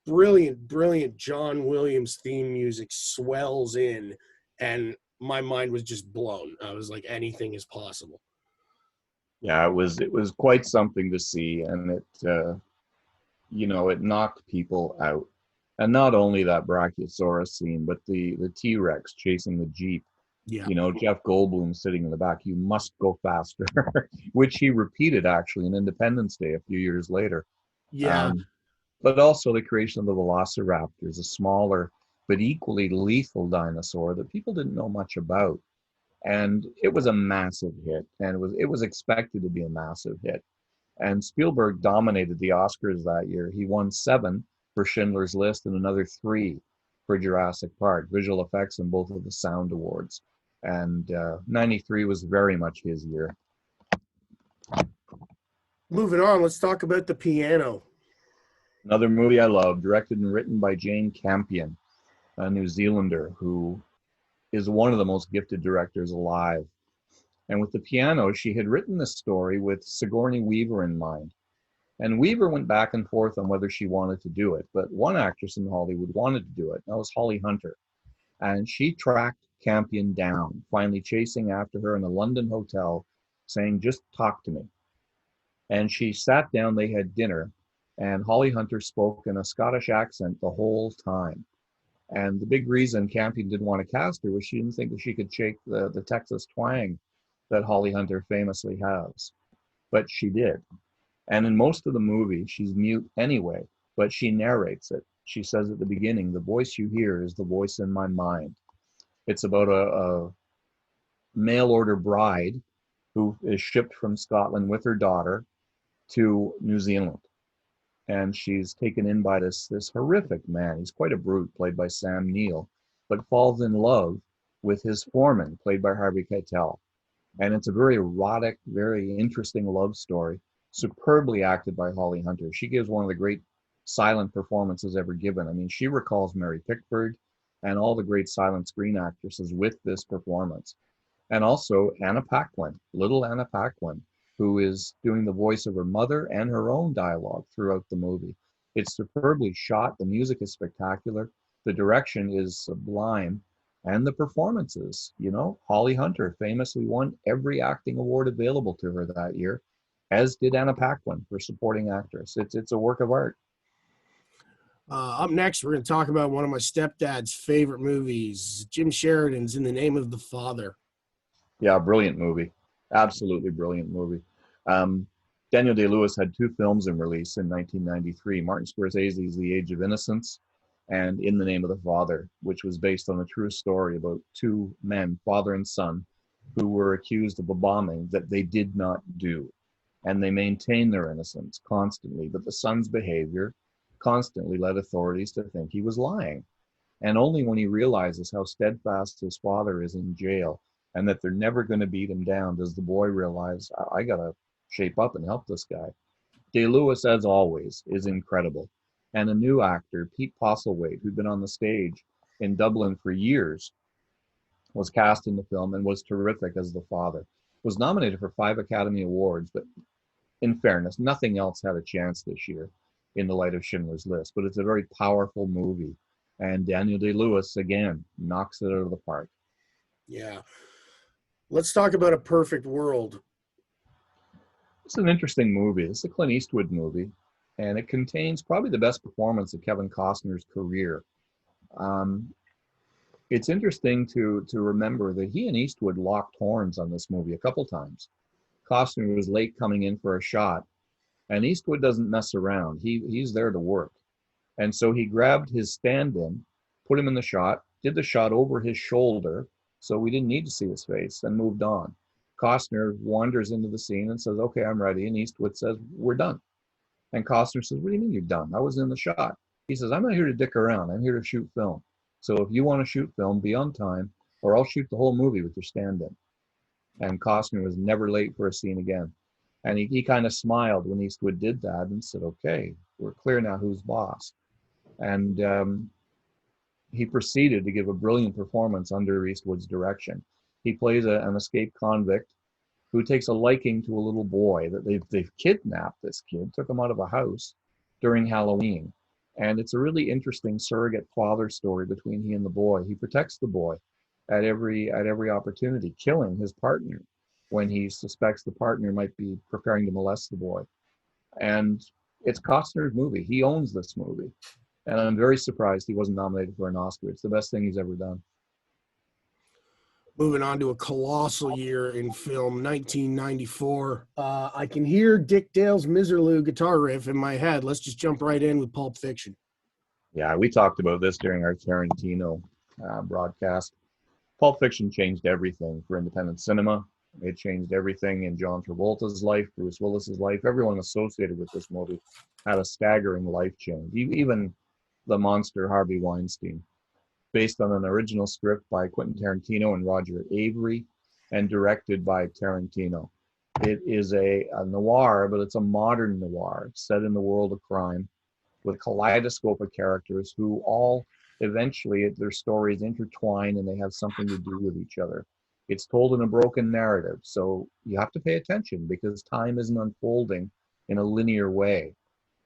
brilliant John Williams theme music swells in, and my mind was just blown. I was like, anything is possible. Yeah, it was quite something to see, and it it knocked people out. And not only that Brachiosaurus scene, but the T-Rex chasing the Jeep. Yeah. Jeff Goldblum sitting in the back, you must go faster, which he repeated actually in Independence Day a few years later. Yeah. But also the creation of the Velociraptors, a smaller but equally lethal dinosaur that people didn't know much about. And it was a massive hit, and it was expected to be a massive hit. And Spielberg dominated the Oscars that year. He won 7 for Schindler's List and another 3 for Jurassic Park, visual effects and both of the sound awards. And 93 was very much his year. Moving on, let's talk about The Piano. Another movie I love, directed and written by Jane Campion, a New Zealander who is one of the most gifted directors alive. And with The Piano, she had written this story with Sigourney Weaver in mind. And Weaver went back and forth on whether she wanted to do it, but one actress in Hollywood wanted to do it, and that was Holly Hunter. And she tracked Campion down, finally chasing after her in a London hotel, saying, just talk to me. And she sat down, they had dinner, and Holly Hunter spoke in a Scottish accent the whole time. And the big reason Campion didn't want to cast her was she didn't think that she could shake the Texas twang that Holly Hunter famously has. But she did. And in most of the movie, she's mute anyway, but she narrates it. She says at the beginning, the voice you hear is the voice in my mind. It's about a mail order bride who is shipped from Scotland with her daughter to New Zealand. And she's taken in by this horrific man. He's quite a brute, played by Sam Neill, but falls in love with his foreman, played by Harvey Keitel. And it's a very erotic, very interesting love story, superbly acted by Holly Hunter. She gives one of the great silent performances ever given. I mean, she recalls Mary Pickford and all the great silent screen actresses with this performance. And also Anna Paquin, little Anna Paquin, who is doing the voice of her mother and her own dialogue throughout the movie. It's superbly shot. The music is spectacular. The direction is sublime. And the performances, Holly Hunter famously won every acting award available to her that year. as did Anna Paquin for supporting actress. It's a work of art. Up next, we're going to talk about one of my stepdad's favorite movies, Jim Sheridan's In the Name of the Father. Yeah, brilliant movie. Absolutely brilliant movie. Daniel Day-Lewis had two films in release in 1993, Martin Scorsese's The Age of Innocence and In the Name of the Father, which was based on a true story about two men, father and son, who were accused of a bombing that they did not do. And they maintained their innocence constantly, but the son's behavior constantly led authorities to think he was lying. And only when he realizes how steadfast his father is in jail and that they're never going to beat him down does the boy realize, I got to shape up and help this guy. Day-Lewis, as always, is incredible. And a new actor, Pete Postlethwaite, who'd been on the stage in Dublin for years, was cast in the film and was terrific as the father. Was nominated for 5 Academy Awards, but in fairness, nothing else had a chance this year in the light of Schindler's List. But it's a very powerful movie. And Daniel Day-Lewis, again, knocks it out of the park. Yeah. Let's talk about A Perfect World. It's an interesting movie. It's a Clint Eastwood movie, and it contains probably the best performance of Kevin Costner's career. It's interesting to remember that he and Eastwood locked horns on this movie a couple times. Costner was late coming in for a shot, and Eastwood doesn't mess around. He's there to work. And so he grabbed his stand-in, put him in the shot, did the shot over his shoulder, so we didn't need to see his face, and moved on. Costner wanders into the scene and says, okay, I'm ready. And Eastwood says, we're done. And Costner says, what do you mean you're done? I was in the shot. He says, I'm not here to dick around. I'm here to shoot film. So if you want to shoot film, be on time, or I'll shoot the whole movie with your stand-in. And Costner was never late for a scene again. And he kind of smiled when Eastwood did that and said, okay, we're clear now who's boss. And he proceeded to give a brilliant performance under Eastwood's direction. He plays an escaped convict who takes a liking to a little boy that they've kidnapped. This kid, took him out of a house during Halloween. And it's a really interesting surrogate father story between he and the boy. He protects the boy at every opportunity, killing his partner when he suspects the partner might be preparing to molest the boy. And it's Costner's movie. He owns this movie. And I'm very surprised he wasn't nominated for an Oscar. It's the best thing he's ever done. Moving on to a colossal year in film, 1994. I can hear Dick Dale's Miserlou guitar riff in my head. Let's just jump right in with Pulp Fiction. Yeah, we talked about this during our Tarantino broadcast. Pulp Fiction changed everything for independent cinema. It changed everything in John Travolta's life, Bruce Willis's life. Everyone associated with this movie had a staggering life change. Even the monster Harvey Weinstein. Based on an original script by Quentin Tarantino and Roger Avery, and directed by Tarantino. It is a noir, but it's a modern noir set in the world of crime with a kaleidoscope of characters who all eventually, their stories intertwine and they have something to do with each other. It's told in a broken narrative, so you have to pay attention because time isn't unfolding in a linear way.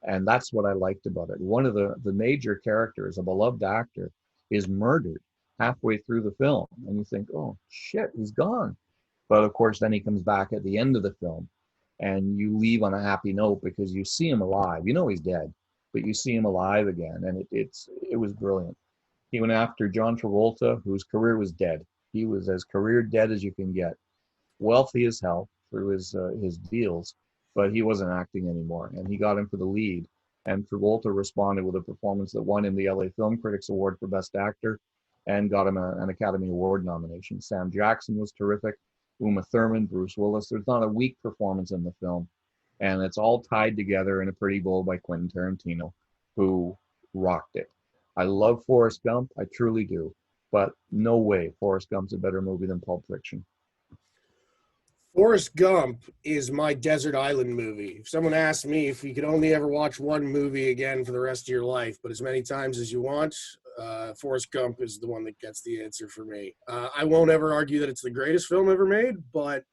And that's what I liked about it. One of the major characters, a beloved actor, is murdered halfway through the film. And you think, oh, shit, he's gone. But of course, then he comes back at the end of the film and you leave on a happy note because you see him alive. You know he's dead, but you see him alive again. And it was brilliant. He went after John Travolta, whose career was dead. He was as career dead as you can get. Wealthy as hell through his deals, but he wasn't acting anymore. And he got him for the lead. And Travolta responded with a performance that won him the LA Film Critics Award for Best Actor and got him an Academy Award nomination. Sam Jackson was terrific. Uma Thurman, Bruce Willis. There's not a weak performance in the film. And it's all tied together in a pretty bow by Quentin Tarantino, who rocked it. I love Forrest Gump. I truly do. But no way Forrest Gump's a better movie than Pulp Fiction. Forrest Gump is my desert island movie. If someone asked me if you could only ever watch one movie again for the rest of your life, but as many times as you want, Forrest Gump is the one that gets the answer for me. I won't ever argue that it's the greatest film ever made, but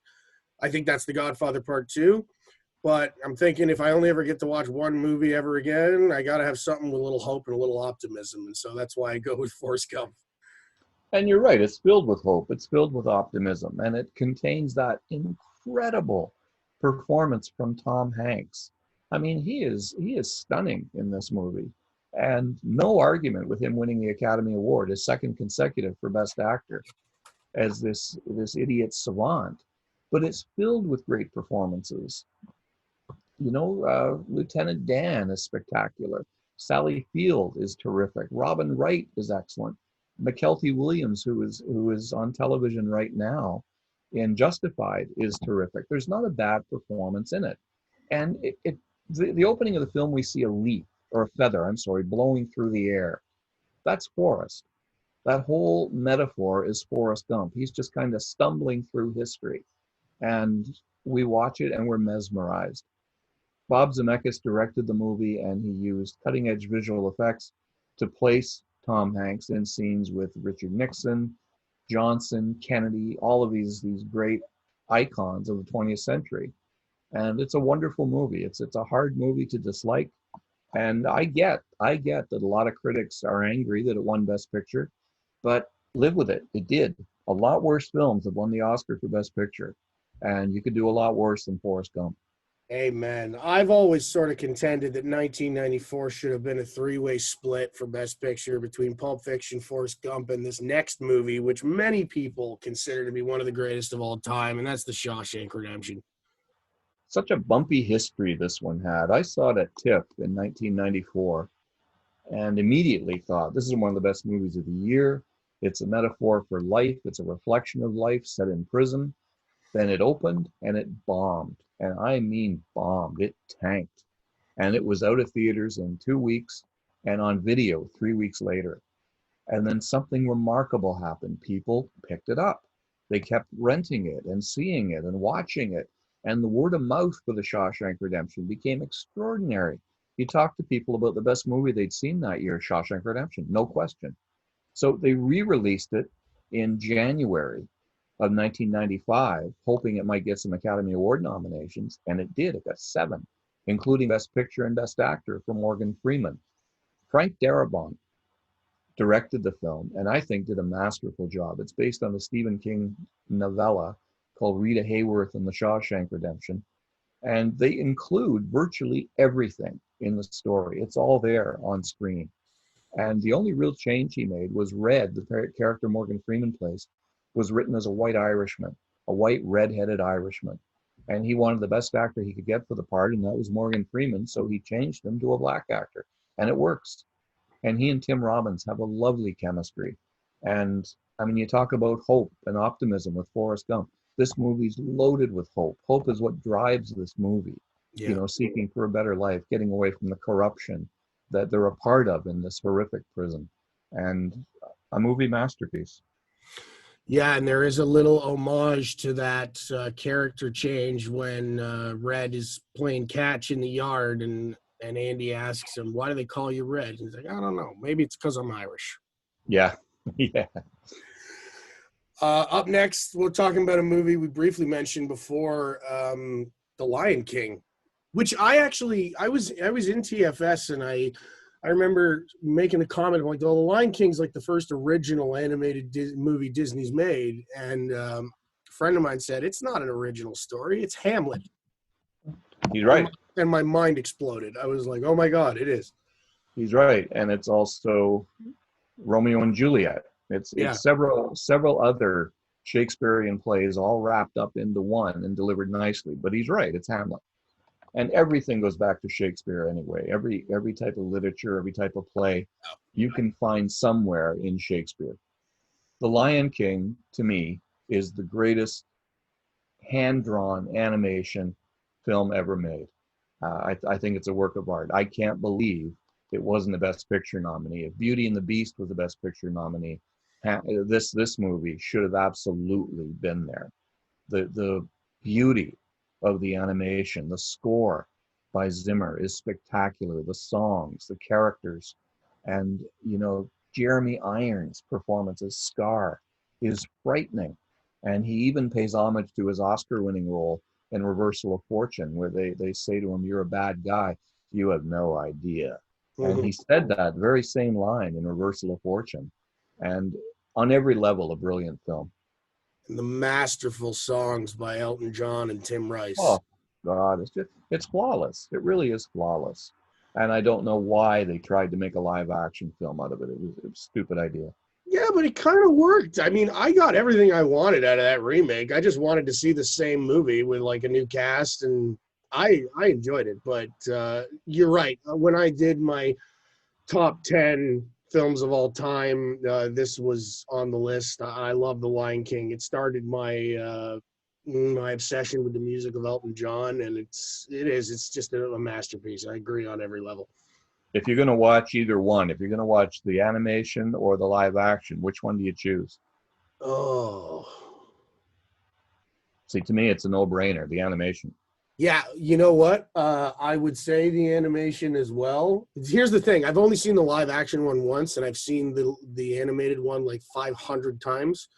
I think that's The Godfather Part 2. But I'm thinking if I only ever get to watch one movie ever again, I got to have something with a little hope and a little optimism. And so that's why I go with Forrest Gump. And you're right, it's filled with hope, it's filled with optimism, and it contains that incredible performance from Tom Hanks. I mean, he is stunning in this movie, and no argument with him winning the Academy Award, his second consecutive for Best Actor, as this idiot savant. But it's filled with great performances. You know, Lieutenant Dan is spectacular. Sally Field is terrific. Robin Wright is excellent. McKelty Williams, who is on television right now in Justified, is terrific. There's not a bad performance in it. And the opening of the film, we see a leaf, or a feather, I'm sorry, blowing through the air. That's Forrest. That whole metaphor is Forrest Gump. He's just kind of stumbling through history. And we watch it and we're mesmerized. Bob Zemeckis directed the movie, and he used cutting-edge visual effects to place Tom Hanks in scenes with Richard Nixon, Johnson, Kennedy, all of these great icons of the 20th century. And it's a wonderful movie. It's a hard movie to dislike. And I get that a lot of critics are angry that it won Best Picture, but live with it. It did. A lot worse films have won the Oscar for Best Picture, and you could do a lot worse than Forrest Gump. Amen. I've always sort of contended that 1994 should have been a three-way split for Best Picture between Pulp Fiction, Forrest Gump, and this next movie, which many people consider to be one of the greatest of all time, and that's The Shawshank Redemption. Such a bumpy history this one had. I saw it at TIFF in 1994 and immediately thought, this is one of the best movies of the year. It's a metaphor for life. It's a reflection of life set in prison. Then it opened and it bombed. And I mean bombed. It tanked. And it was out of theaters in 2 weeks and on video 3 weeks later. And then something remarkable happened. People picked it up. They kept renting it and seeing it and watching it. And the word of mouth for The Shawshank Redemption became extraordinary. You talk to people about the best movie they'd seen that year, Shawshank Redemption, no question. So they re-released it in January of 1995, hoping it might get some Academy Award nominations, and it did. It got 7, including Best Picture and Best Actor for Morgan Freeman. Frank Darabont directed the film, and I think did a masterful job. It's based on a Stephen King novella called Rita Hayworth and the Shawshank Redemption, and they include virtually everything in the story. It's all there on screen. And the only real change he made was Red, the character Morgan Freeman plays, was written as a white Irishman, a white red-headed Irishman. And he wanted the best actor he could get for the part, and that was Morgan Freeman, so he changed him to a black actor. And it works. And he and Tim Robbins have a lovely chemistry. And I mean, you talk about hope and optimism with Forrest Gump. This movie's loaded with hope. Hope is what drives this movie, you know, seeking for a better life, getting away from the corruption that they're a part of in this horrific prison. And a movie masterpiece. Yeah, and there is a little homage to that character change when Red is playing catch in the yard, and Andy asks him, why do they call you Red? And he's like, I don't know. Maybe it's because I'm Irish. Yeah, yeah. Up next, we're talking about a movie we briefly mentioned before, The Lion King, which I was in TFS, and I remember making a comment like, "Oh, The Lion King's like the first original animated movie Disney's made," and a friend of mine said, "It's not an original story; it's Hamlet." He's right, and my mind exploded. I was like, "Oh my God, it is!" He's right, and it's also Romeo and Juliet. It's several other Shakespearean plays all wrapped up into one and delivered nicely. But he's right; it's Hamlet. And everything goes back to Shakespeare anyway. Every type of literature, every type of play, you can find somewhere in Shakespeare. The Lion King, to me, is the greatest hand-drawn animation film ever made. I think it's a work of art. I can't believe it wasn't the Best Picture nominee. If Beauty and the Beast was the Best Picture nominee, this movie should have absolutely been there. The beauty of the animation, the score by Zimmer is spectacular. The songs, the characters, and Jeremy Irons' performance as Scar is frightening. And he even pays homage to his Oscar-winning role in Reversal of Fortune, where they say to him, "You're a bad guy. You have no idea." Mm-hmm. And he said that very same line in Reversal of Fortune. And on every level, a brilliant film. And the masterful songs by Elton John and Tim Rice. Oh, God, it's flawless. It really is flawless. And I don't know why they tried to make a live action film out of it. It was a stupid idea. Yeah, but it kind of worked. I mean, I got everything I wanted out of that remake. I just wanted to see the same movie with like a new cast, and I enjoyed it. But you're right. When I did my top 10 films of all time, this was on the list. I love The Lion King. It started my my obsession with the music of Elton John, and it's just a masterpiece. I agree on every level. If you're going to watch either one, if you're going to watch the animation or the live action, which one do you choose? Oh, See, to me, it's a no-brainer, the animation. yeah. You know what? I would say the animation as well. Here's the thing: I've only seen the live action one once, and I've seen the animated one like 500 times.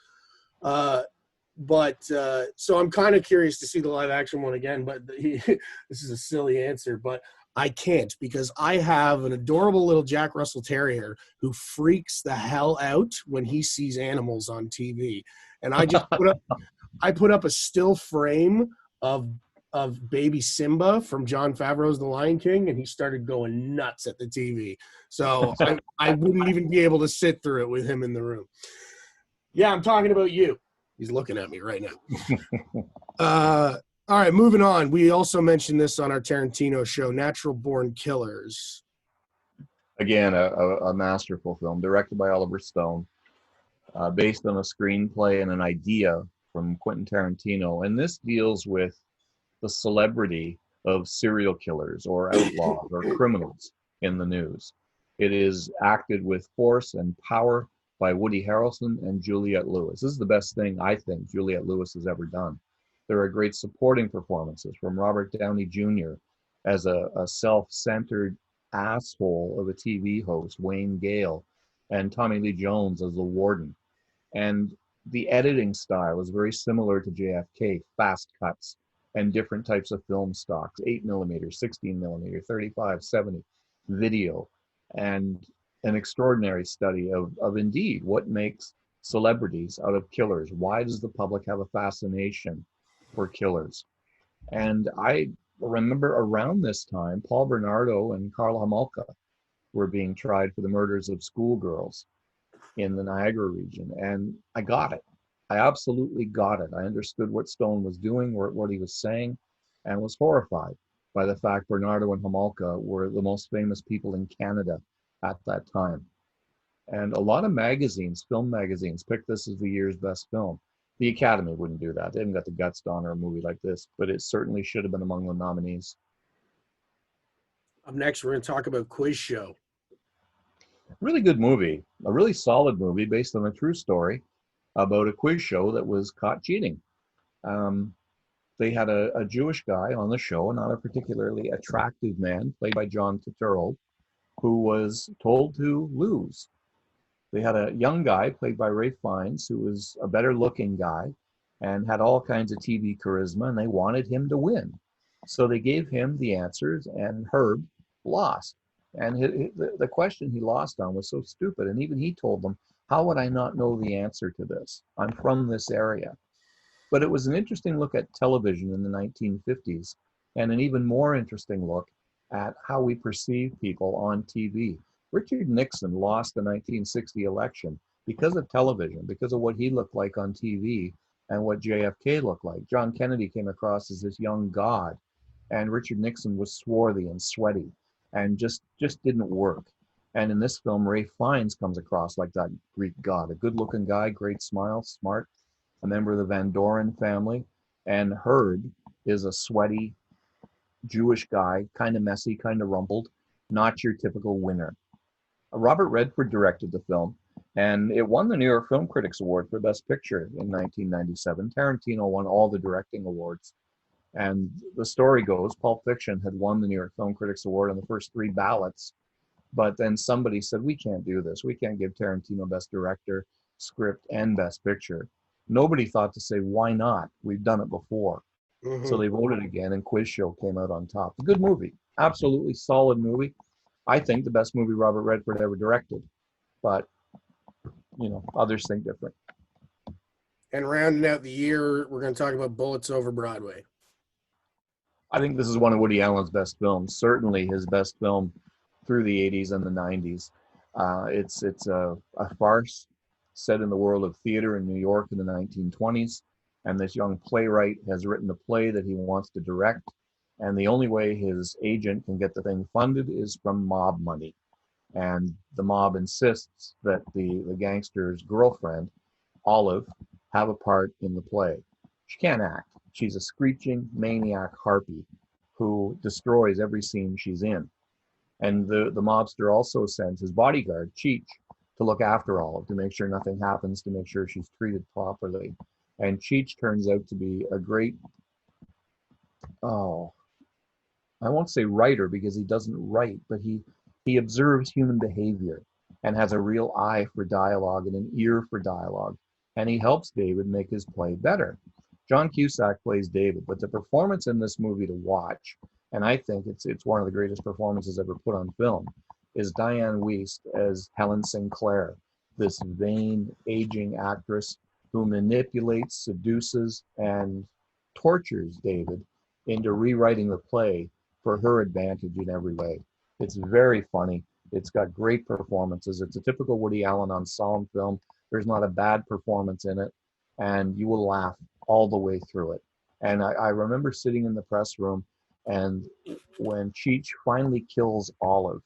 But so I'm kind of curious to see the live action one again. But this is a silly answer, but I can't, because I have an adorable little Jack Russell Terrier who freaks the hell out when he sees animals on TV. And I just put up a still frame of baby Simba from Jon Favreau's The Lion King, and he started going nuts at the TV. So I wouldn't even be able to sit through it with him in the room. Yeah, I'm talking about you. He's looking at me right now. All right, moving on. We also mentioned this on our Tarantino show, Natural Born Killers. Again, a masterful film directed by Oliver Stone, based on a screenplay and an idea from Quentin Tarantino. And this deals with the celebrity of serial killers or outlaws or criminals in the news. It is acted with force and power by Woody Harrelson and Juliette Lewis. This is the best thing I think Juliette Lewis has ever done. There are great supporting performances from Robert Downey Jr. as a self-centered asshole of a TV host, Wayne Gale, and Tommy Lee Jones as the warden. And the editing style is very similar to JFK, fast cuts and different types of film stocks, 8mm, 16mm, 35, 70, video, and an extraordinary study of indeed what makes celebrities out of killers. Why does the public have a fascination for killers? And I remember around this time, Paul Bernardo and Karl Homolka were being tried for the murders of schoolgirls in the Niagara region. And I got it. I absolutely got it. I understood what Stone was doing, what he was saying, and was horrified by the fact Bernardo and Homolka were the most famous people in Canada at that time. And a lot of magazines, film magazines, picked this as the year's best film. The Academy wouldn't do that. They haven't got the guts to honor a movie like this, but it certainly should have been among the nominees. Up next, we're going to talk about Quiz Show. Really good movie, a really solid movie based on a true story about a quiz show that was caught cheating. They had a Jewish guy on the show, not a particularly attractive man, played by John Turturro, who was told to lose. They had a young guy played by Ralph Fiennes, who was a better looking guy and had all kinds of TV charisma, and they wanted him to win. So they gave him the answers, and Herb lost. And the question he lost on was so stupid. And even he told them, how would I not know the answer to this? I'm from this area. But it was an interesting look at television in the 1950s, and an even more interesting look at how we perceive people on TV. Richard Nixon lost the 1960 election because of television, because of what he looked like on TV and what JFK looked like. John Kennedy came across as this young god, and Richard Nixon was swarthy and sweaty and just didn't work. And in this film, Ralph Fiennes comes across like that Greek god, a good-looking guy, great smile, smart, a member of the Van Doren family. And Herb is a sweaty Jewish guy, kind of messy, kind of rumpled, not your typical winner. Robert Redford directed the film, and it won the New York Film Critics Award for Best Picture in 1997. Tarantino won all the directing awards. And the story goes, Pulp Fiction had won the New York Film Critics Award on the first 3 ballots, but then somebody said, we can't do this. We can't give Tarantino Best Director, Script, and Best Picture. Nobody thought to say, why not? We've done it before. Mm-hmm. So they voted again, and Quiz Show came out on top. A good movie, absolutely solid movie. I think the best movie Robert Redford ever directed, but others think different. And rounding out the year, we're going to talk about Bullets Over Broadway. I think this is one of Woody Allen's best films, certainly his best film through the 80s and the 90s. It's a farce set in the world of theater in New York in the 1920s. And this young playwright has written a play that he wants to direct. And the only way his agent can get the thing funded is from mob money. And the mob insists that the gangster's girlfriend, Olive, have a part in the play. She can't act. She's a screeching maniac harpy who destroys every scene she's in. And the mobster also sends his bodyguard, Cheech, to look after Olive, to make sure nothing happens, to make sure she's treated properly. And Cheech turns out to be a great, I won't say writer because he doesn't write, but he observes human behavior and has a real eye for dialogue and an ear for dialogue. And he helps David make his play better. John Cusack plays David, but the performance in this movie to watch, and I think it's one of the greatest performances ever put on film, is Diane Wiest as Helen Sinclair, this vain, aging actress who manipulates, seduces, and tortures David into rewriting the play for her advantage in every way. It's very funny. It's got great performances. It's a typical Woody Allen ensemble film. There's not a bad performance in it, and you will laugh all the way through it. And I remember sitting in the press room, and when Cheech finally kills Olive,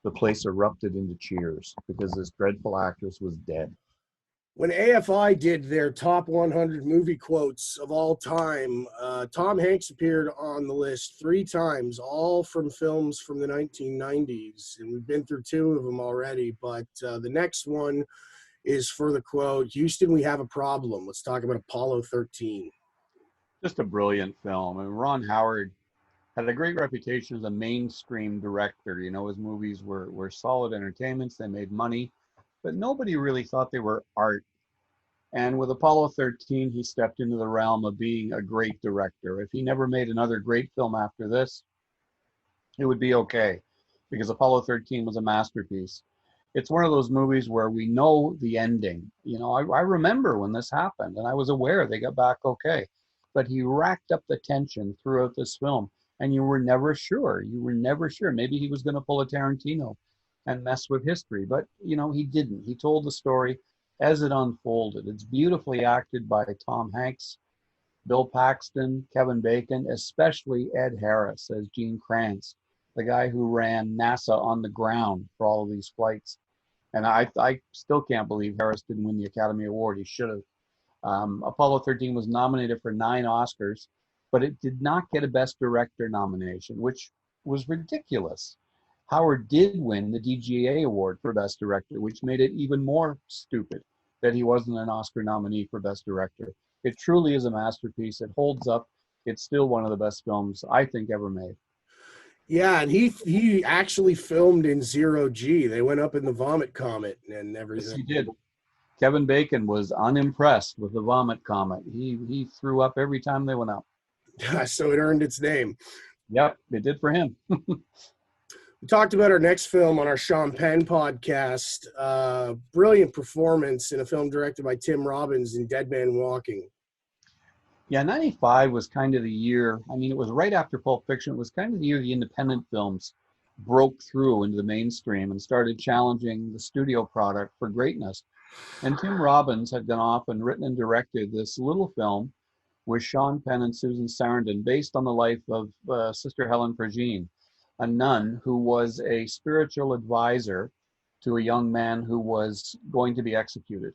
the place erupted into cheers because this dreadful actress was dead. When AFI did their top 100 movie quotes of all time, Tom Hanks appeared on the list 3 times, all from films from the 1990s. And we've been through 2 of them already, but the next one is for the quote, "Houston, we have a problem." Let's talk about Apollo 13. Just a brilliant film. And Ron Howard had a great reputation as a mainstream director. You know, his movies were solid entertainments. They made money, but nobody really thought they were art. And with Apollo 13, he stepped into the realm of being a great director. If he never made another great film after this, it would be okay, because Apollo 13 was a masterpiece. It's one of those movies where we know the ending. You know, I remember when this happened, and I was aware they got back okay. But he racked up the tension throughout this film, and you were never sure. You were never sure. Maybe he was going to pull a Tarantino and mess with history, but, you know, he didn't. He told the story as it unfolded. It's beautifully acted by Tom Hanks, Bill Paxton, Kevin Bacon, especially Ed Harris as Gene Kranz, the guy who ran NASA on the ground for all of these flights. And I still can't believe Harris didn't win the Academy Award. He should have. Apollo 13 was nominated for 9 Oscars, but it did not get a Best Director nomination, which was ridiculous. Howard did win the DGA Award for Best Director, which made it even more stupid that he wasn't an Oscar nominee for Best Director. It truly is a masterpiece. It holds up. It's still one of the best films I think ever made. Yeah, and he actually filmed in 0G. They went up in the Vomit Comet and everything. Yes, he did. Kevin Bacon was unimpressed with the Vomit Comet. He threw up every time they went up. So it earned its name. Yep, it did for him. We talked about our next film on our Sean Penn podcast. Brilliant performance in a film directed by Tim Robbins in Dead Man Walking. Yeah, 95 was kind of the year. I mean, it was right after Pulp Fiction. It was kind of the year the independent films broke through into the mainstream and started challenging the studio product for greatness. And Tim Robbins had gone off and written and directed this little film with Sean Penn and Susan Sarandon based on the life of Sister Helen Pergine, a nun who was a spiritual advisor to a young man who was going to be executed.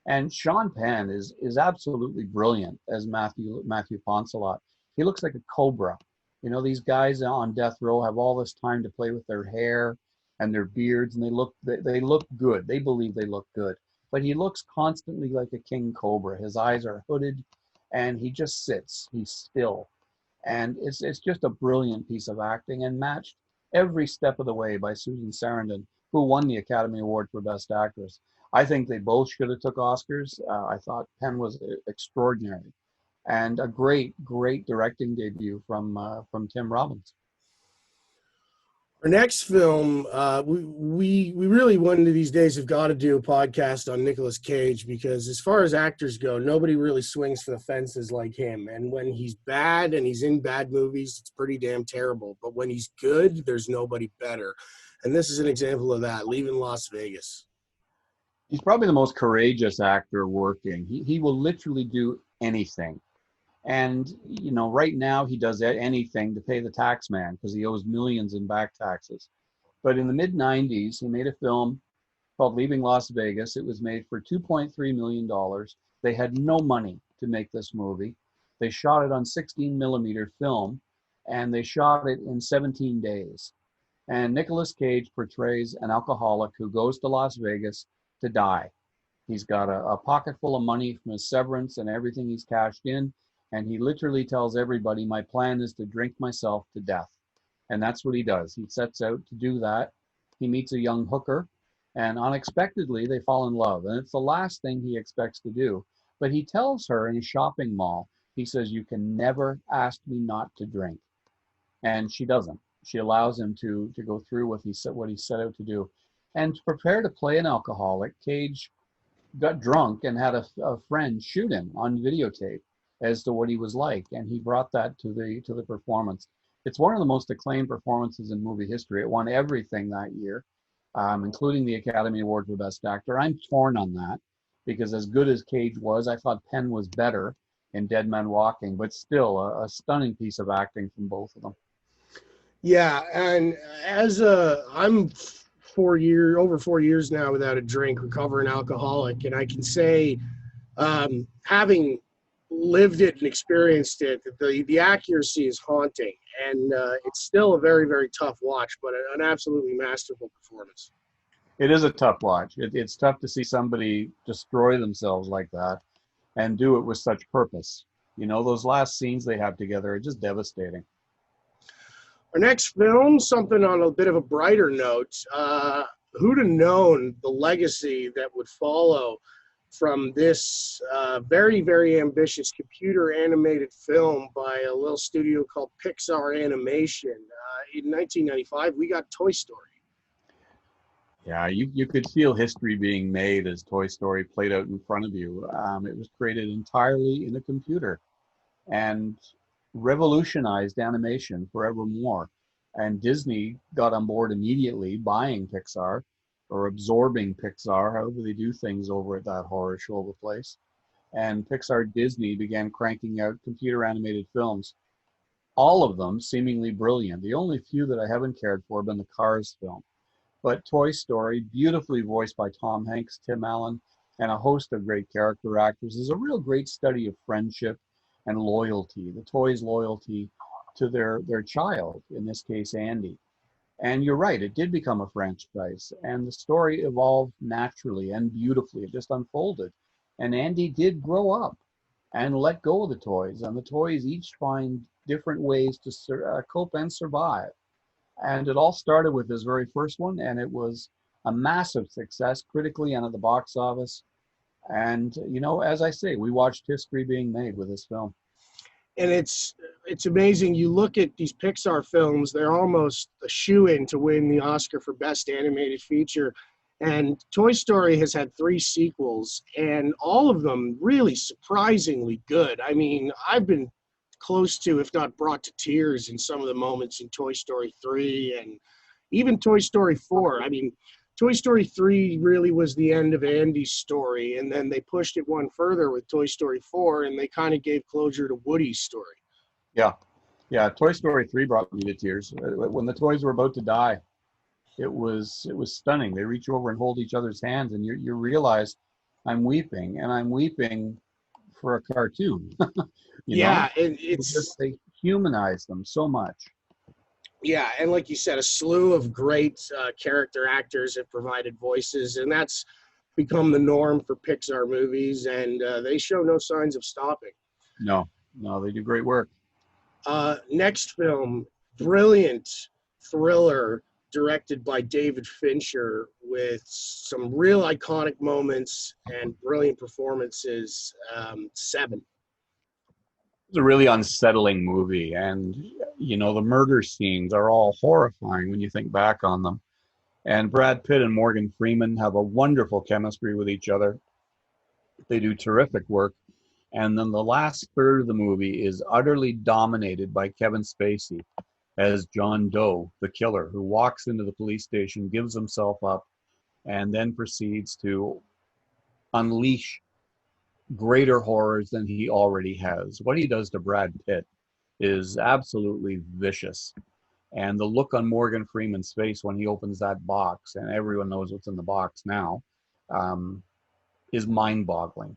And Sean Penn is absolutely brilliant as Matthew Poncelet. He looks like a cobra. You know, these guys on death row have all this time to play with their hair and their beards, and they look good. They believe they look good. But he looks constantly like a king cobra. His eyes are hooded, and he just sits. He's still. And it's just a brilliant piece of acting, and matched every step of the way by Susan Sarandon, who won the Academy Award for Best Actress. I think they both should have took Oscars. I thought Penn was extraordinary, and a great directing debut from Tim Robbins. Our next film, we really one of these days have got to do a podcast on Nicolas Cage, because as far as actors go, nobody really swings for the fences like him. And when he's bad and he's in bad movies, it's pretty damn terrible. But when he's good, there's nobody better. And this is an example of that, Leaving Las Vegas. He's probably the most courageous actor working. He will literally do anything. And, you know, right now he does anything to pay the tax man because he owes millions in back taxes. But in the mid-90s, he made a film called Leaving Las Vegas. It was made for $2.3 million. They had no money to make this movie. They shot it on 16 millimeter film, and they shot it in 17 days. And Nicolas Cage portrays an alcoholic who goes to Las Vegas to die. He's got a pocket full of money from his severance and everything he's cashed in. And he literally tells everybody, my plan is to drink myself to death. And that's what he does. He sets out to do that. He meets a young hooker, and unexpectedly they fall in love. And it's the last thing he expects to do. But he tells her in a shopping mall, he says, you can never ask me not to drink. And she doesn't. She allows him to go through what he set out to do. And to prepare to play an alcoholic, Cage got drunk and had a friend shoot him on videotape as to what he was like, and he brought that to the performance. It's one of the most acclaimed performances in movie history. It won everything that year, including the Academy Award for Best Actor. I'm torn on that, because as good as Cage was, I thought Penn was better in Dead Man Walking, but still a stunning piece of acting from both of them. Yeah, and I'm over 4 years now without a drink, recovering alcoholic, and I can say, having lived it and experienced it, the accuracy is haunting, and it's still a very, very tough watch, but an absolutely masterful performance. It is a tough watch. It's tough to see somebody destroy themselves like that and do it with such purpose. You know, those last scenes they have together are just devastating. Our next film, something on a bit of a brighter note, who'd have known the legacy that would follow from this very, very ambitious computer animated film by a little studio called Pixar Animation. In 1995, we got Toy Story. Yeah, you could feel history being made as Toy Story played out in front of you. It was created entirely in a computer and revolutionized animation forevermore. And Disney got on board immediately, buying Pixar, or absorbing Pixar, however they do things over at that horror show of a place. And Pixar Disney began cranking out computer animated films, all of them seemingly brilliant. The only few that I haven't cared for have been the Cars film. But Toy Story, beautifully voiced by Tom Hanks, Tim Allen, and a host of great character actors, is a real great study of friendship and loyalty, the toys' loyalty to their child, in this case, Andy. And you're right, it did become a franchise, and the story evolved naturally and beautifully. It just unfolded. And Andy did grow up and let go of the toys, and the toys each find different ways to cope and survive. And it all started with his very first one, and it was a massive success critically and at the box office. And, you know, as I say, we watched history being made with this film. And it's amazing. You look at these Pixar films, they're almost a shoo-in to win the Oscar for Best Animated Feature. And Toy Story has had 3 sequels, and all of them really surprisingly good. I mean, I've been close to, if not brought to tears in some of the moments in Toy Story 3 and even Toy Story 4. I mean, Toy Story 3 really was the end of Andy's story, and then they pushed it one further with Toy Story 4, and they kind of gave closure to Woody's story. Yeah, Toy Story 3 brought me to tears. When the toys were about to die, it was stunning. They reach over and hold each other's hands, and you realize, I'm weeping, and I'm weeping for a cartoon. Yeah, know? and it's they humanize them so much. Yeah, and like you said, a slew of great character actors have provided voices, and that's become the norm for Pixar movies, and they show no signs of stopping. No, they do great work. Next film, brilliant thriller directed by David Fincher with some real iconic moments and brilliant performances, Seven. It's a really unsettling movie, and You know, the murder scenes are all horrifying when you think back on them. And Brad Pitt and Morgan Freeman have a wonderful chemistry with each other. They do terrific work. And then the last third of the movie is utterly dominated by Kevin Spacey as John Doe, the killer, who walks into the police station, gives himself up, and then proceeds to unleash greater horrors than he already has. What he does to Brad Pitt is absolutely vicious. And the look on Morgan Freeman's face when he opens that box, and everyone knows what's in the box now, is mind-boggling.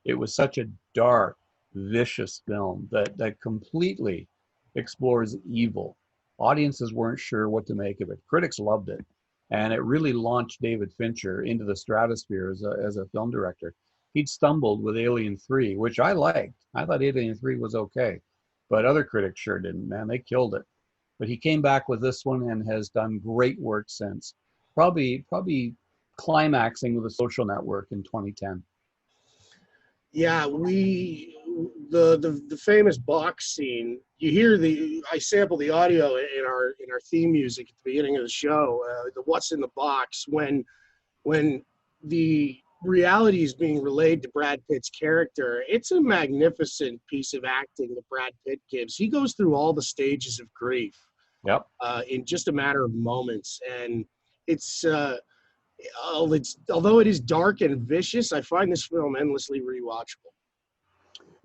It was such a dark, vicious film that completely explores evil. Audiences weren't sure what to make of it. Critics loved it. And it really launched David Fincher into the stratosphere as a film director. He'd stumbled with Alien 3, which I liked. I thought Alien 3 was okay. But other critics sure didn't, man. They killed it. But he came back with this one and has done great work since. Probably climaxing with The Social Network in 2010. Yeah, the famous box scene. You hear I sample the audio in our theme music at the beginning of the show. The what's in the box when the reality is being relayed to Brad Pitt's character. It's a magnificent piece of acting that Brad Pitt gives. He goes through all the stages of grief. Yep. In just a matter of moments, and although it is dark and vicious, I find this film endlessly rewatchable.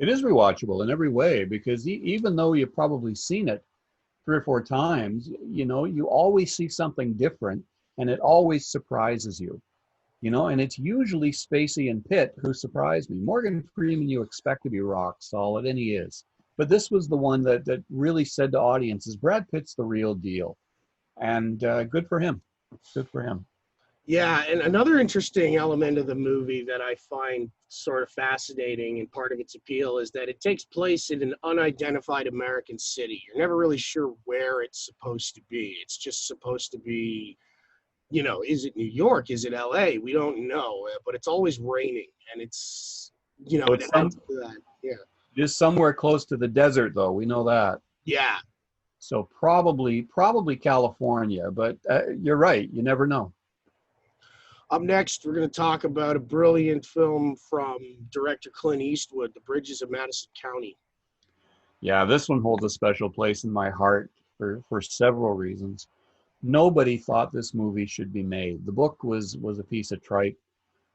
It is rewatchable in every way because even though you've probably seen it 3 or 4 times, you know, you always see something different and it always surprises you, you know, and it's usually Spacey and Pitt who surprise me. Morgan Freeman you expect to be rock solid, and he is. But this was the one that really said to audiences, Brad Pitt's the real deal. And good for him. Good for him. Yeah, and another interesting element of the movie that I find sort of fascinating and part of its appeal is that it takes place in an unidentified American city. You're never really sure where it's supposed to be. It's just supposed to be, you know, is it New York? Is it LA? We don't know, but it's always raining, and it's, you know, It is somewhere close to the desert, though. We know that. Yeah. So probably California, but you're right. You never know. Up next, we're going to talk about a brilliant film from director Clint Eastwood, The Bridges of Madison County. Yeah, this one holds a special place in my heart for several reasons. Nobody thought this movie should be made. The book was a piece of tripe.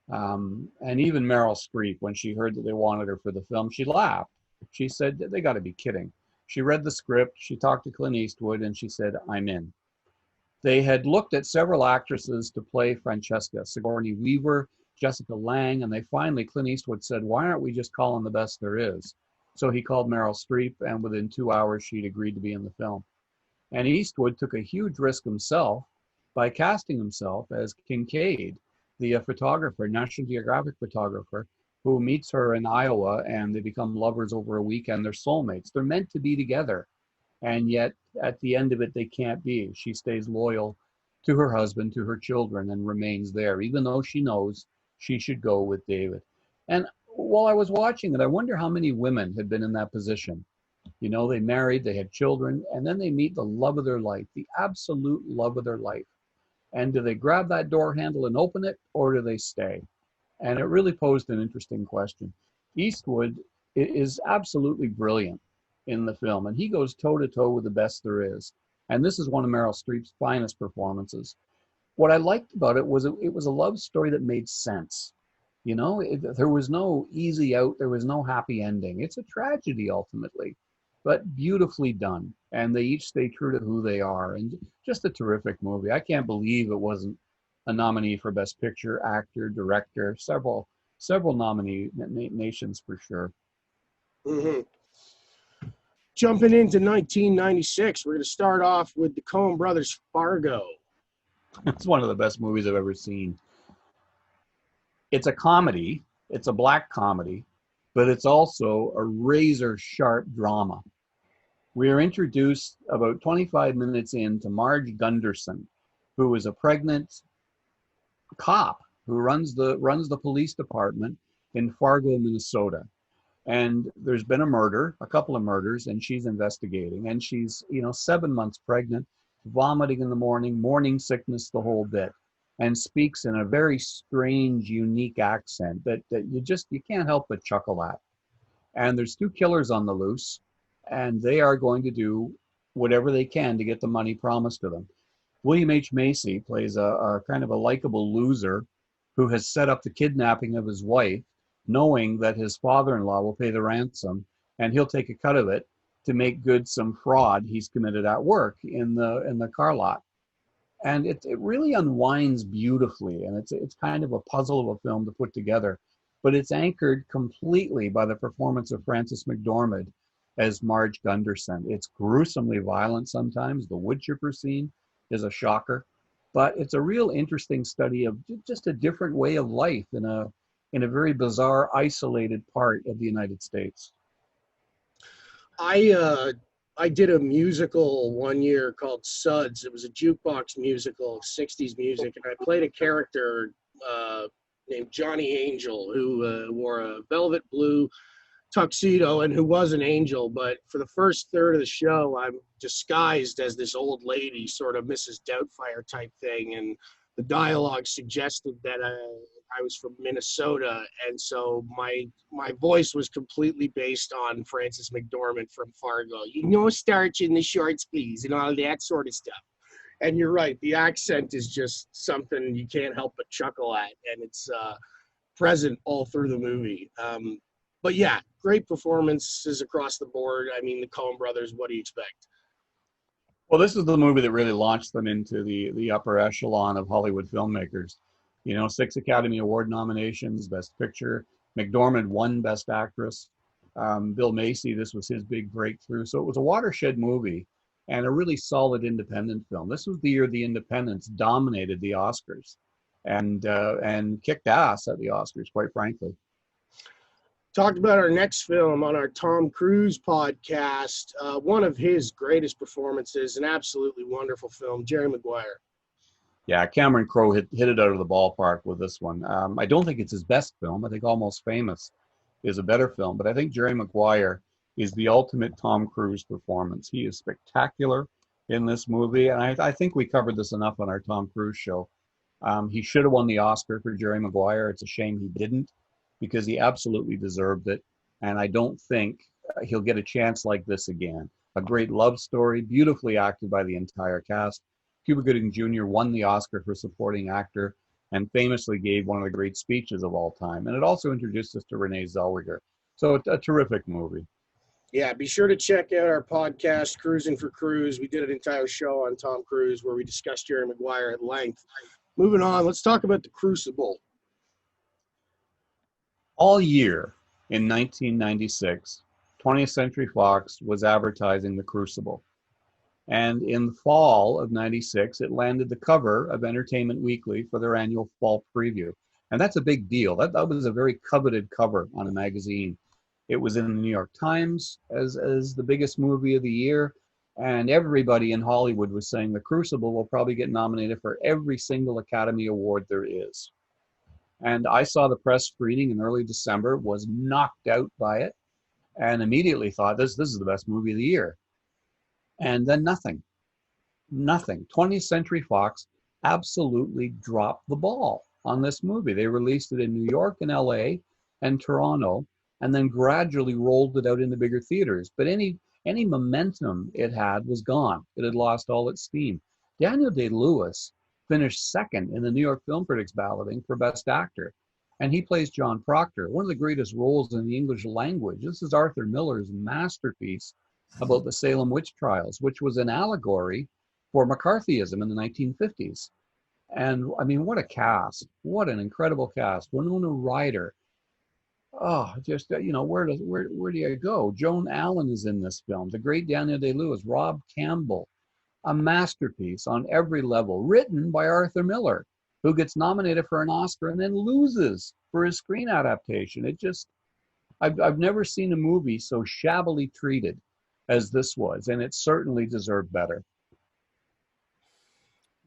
And even Meryl Streep, when she heard that they wanted her for the film, she laughed. She said, they got to be kidding. She read the script, she talked to Clint Eastwood, and she said, I'm in. They had looked at several actresses to play Francesca, Sigourney Weaver, Jessica Lange, and Clint Eastwood said, why aren't we just calling the best there is? So he called Meryl Streep, and within 2 hours, she'd agreed to be in the film. And Eastwood took a huge risk himself by casting himself as Kincaid, the photographer, National Geographic photographer, who meets her in Iowa, and they become lovers over a weekend. They're soulmates. They're meant to be together. And yet, at the end of it, they can't be. She stays loyal to her husband, to her children, and remains there, even though she knows she should go with David. And while I was watching it, I wonder how many women had been in that position. You know, they married, they had children, and then they meet the love of their life, the absolute love of their life. And do they grab that door handle and open it, or do they stay? And it really posed an interesting question. Eastwood is absolutely brilliant in the film, and he goes toe-to-toe with the best there is. And this is one of Meryl Streep's finest performances. What I liked about it was it was a love story that made sense. You know, there was no easy out, there was no happy ending. It's a tragedy ultimately, but beautifully done. And they each stay true to who they are. And just a terrific movie. I can't believe it wasn't a nominee for Best Picture, Actor, Director, several nominations for sure. Mm-hmm. Jumping into 1996, we're going to start off with the Coen Brothers' Fargo. It's one of the best movies I've ever seen. It's a comedy. It's a black comedy, but it's also a razor-sharp drama. We are introduced about 25 minutes in to Marge Gunderson, who is a pregnant cop who runs the police department in Fargo, Minnesota. And there's been a murder, a couple of murders, and she's investigating. And she's, 7 months pregnant, vomiting in the morning sickness, the whole bit, and speaks in a very strange, unique accent that you can't help but chuckle at. And there's two killers on the loose, and they are going to do whatever they can to get the money promised to them. William H. Macy plays a kind of a likable loser who has set up the kidnapping of his wife, knowing that his father-in-law will pay the ransom, and he'll take a cut of it to make good some fraud he's committed at work in the car lot. And it really unwinds beautifully, and it's kind of a puzzle of a film to put together, but it's anchored completely by the performance of Frances McDormand as Marge Gunderson. It's gruesomely violent sometimes. The wood chipper scene is a shocker, but it's a real interesting study of just a different way of life in a very bizarre, isolated part of the United States. I did a musical one year called Suds. It was a jukebox musical of 60s music, and I played a character named Johnny Angel, who wore a velvet blue tuxedo and who was an angel. But for the first third of the show, I'm disguised as this old lady, sort of Mrs. Doubtfire type thing, and the dialogue suggested that I was from Minnesota, and so my voice was completely based on Frances McDormand from Fargo. Starch in the shorts, please, and all that sort of stuff. And you're right, the accent is just something you can't help but chuckle at, and it's present all through the movie. But yeah, great performances across the board. I mean, the Coen brothers, what do you expect? Well, this is the movie that really launched them into the upper echelon of Hollywood filmmakers. 6 Academy Award nominations, Best Picture. McDormand won Best Actress. Bill Macy, this was his big breakthrough. So it was a watershed movie and a really solid independent film. This was the year the independents dominated the Oscars and kicked ass at the Oscars, quite frankly. Talked about our next film on our Tom Cruise podcast. One of his greatest performances, an absolutely wonderful film, Jerry Maguire. Yeah, Cameron Crowe hit it out of the ballpark with this one. I don't think it's his best film. I think Almost Famous is a better film, but I think Jerry Maguire is the ultimate Tom Cruise performance. He is spectacular in this movie, and I think we covered this enough on our Tom Cruise show. He should have won the Oscar for Jerry Maguire. It's a shame he didn't, because he absolutely deserved it, and I don't think he'll get a chance like this again. A great love story, beautifully acted by the entire cast. Cuba Gooding Jr. won the Oscar for supporting actor and famously gave one of the great speeches of all time. And it also introduced us to Renee Zellweger. So it's a terrific movie. Yeah, be sure to check out our podcast, Cruising for Cruise. We did an entire show on Tom Cruise where we discussed Jerry Maguire at length. Moving on, let's talk about The Crucible. All year in 1996, 20th Century Fox was advertising The Crucible. And in the fall of 96, it landed the cover of Entertainment Weekly for their annual fall preview. And that's a big deal. That was a very coveted cover on a magazine. It was in the New York Times as the biggest movie of the year. And everybody in Hollywood was saying The Crucible will probably get nominated for every single Academy Award there is. And I saw the press screening in early December, was knocked out by it, and immediately thought, this is the best movie of the year. And then nothing. 20th Century Fox absolutely dropped the ball on this movie. They released it in New York and LA and Toronto, and then gradually rolled it out into bigger theaters. But any momentum it had was gone. It had lost all its steam. Daniel Day-Lewis finished second in the New York Film Critics balloting for Best Actor. And he plays John Proctor, one of the greatest roles in the English language. This is Arthur Miller's masterpiece about the Salem witch trials, which was an allegory for McCarthyism in the 1950s. And I mean, what a cast. What an incredible cast. Winona Ryder. Oh, just, where do you go? Joan Allen is in this film. The great Daniel Day-Lewis, Rob Campbell. A masterpiece on every level, written by Arthur Miller, who gets nominated for an Oscar and then loses for his screen adaptation. I've never seen a movie so shabbily treated as this was, and it certainly deserved better.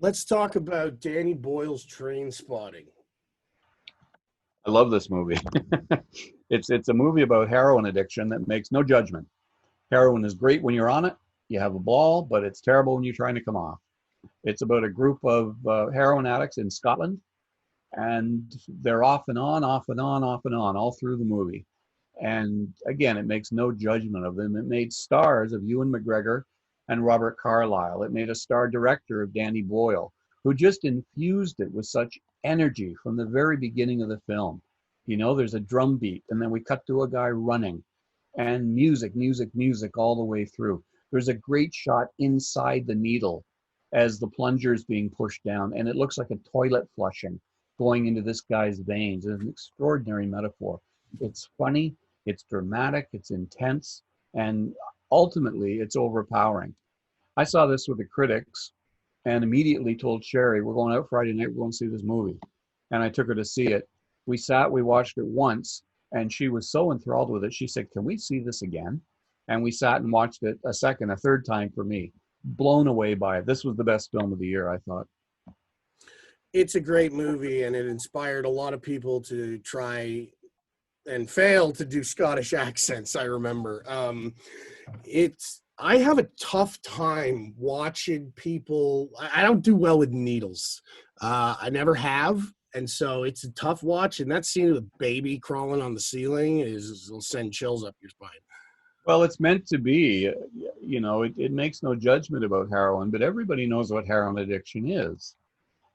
Let's talk about Danny Boyle's Trainspotting. I love this movie. It's a movie about heroin addiction that makes no judgment. Heroin is great when you're on it, you have a ball, but it's terrible when you're trying to come off. It's about a group of heroin addicts in Scotland, and they're off and on, off and on, off and on, all through the movie. And again, it makes no judgment of them. It made stars of Ewan McGregor and Robert Carlyle. It made a star director of Danny Boyle, who just infused it with such energy from the very beginning of the film. You know, there's a drum beat, and then we cut to a guy running, and music, music, music all the way through. There's a great shot inside the needle as the plunger is being pushed down, and it looks like a toilet flushing going into this guy's veins. It's an extraordinary metaphor. It's funny, it's dramatic, it's intense, and ultimately it's overpowering. I saw this with the critics and immediately told Sherry, we're going out Friday night, we're going to see this movie. And I took her to see it. We watched it once, and she was so enthralled with it. She said, can we see this again? And we sat and watched it a third time for me. Blown away by it. This was the best film of the year, I thought. It's a great movie, and it inspired a lot of people to try and fail to do Scottish accents, I remember. I have a tough time watching people. I don't do well with needles. I never have. And so it's a tough watch. And that scene of the baby crawling on the ceiling will send chills up your spine. Well, it's meant to be, you know, it makes no judgment about heroin, but everybody knows what heroin addiction is.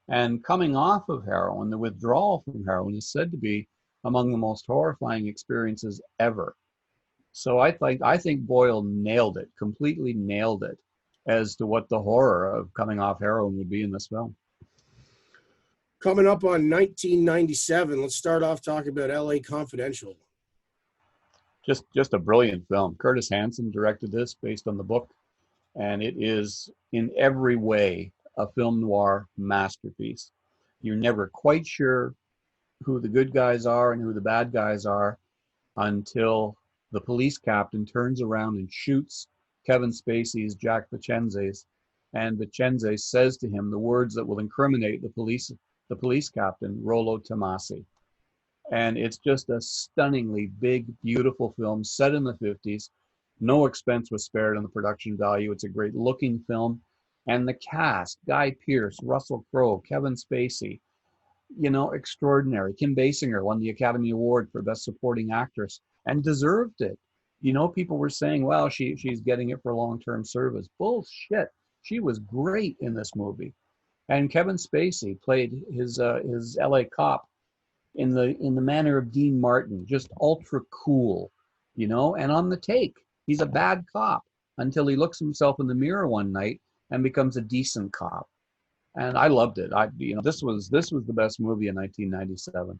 And coming off of heroin, the withdrawal from heroin is said to be among the most horrifying experiences ever. So I think Boyle nailed it, completely nailed it, as to what the horror of coming off heroin would be in this film. Coming up on 1997, let's start off talking about LA Confidential. Just a brilliant film. Curtis Hanson directed this based on the book, and it is in every way a film noir masterpiece. You're never quite sure who the good guys are and who the bad guys are until the police captain turns around and shoots Kevin Spacey's Jack Vicenzes, and Vicenzes says to him the words that will incriminate the police captain, Rollo Tomasi. And it's just a stunningly big, beautiful film set in the 50s. No expense was spared on the production value. It's a great looking film. And the cast, Guy Pearce, Russell Crowe, Kevin Spacey, you know, extraordinary. Kim Basinger won the Academy Award for Best Supporting Actress and deserved it. You know, people were saying, well, she's getting it for long-term service. Bullshit. She was great in this movie. And Kevin Spacey played his LA cop in the manner of Dean Martin, just ultra cool, you know, and on the take. He's a bad cop until he looks himself in the mirror one night and becomes a decent cop. And I loved it. This was the best movie in 1997.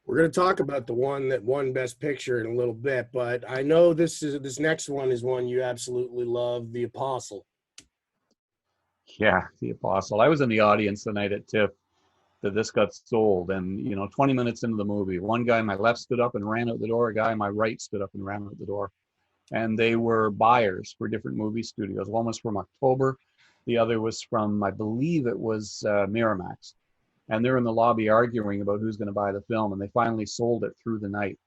We're going to talk about the one that won Best Picture in a little bit, but I know this next one is one you absolutely love, The Apostle. Yeah, The Apostle. I was in the audience the night at TIFF that this got sold, and 20 minutes into the movie, one guy on my left stood up and ran out the door, a guy on my right stood up and ran out the door, and they were buyers for different movie studios. One was from October, the other was from, I believe it was Miramax, and they're in the lobby arguing about who's going to buy the film, and they finally sold it through the night.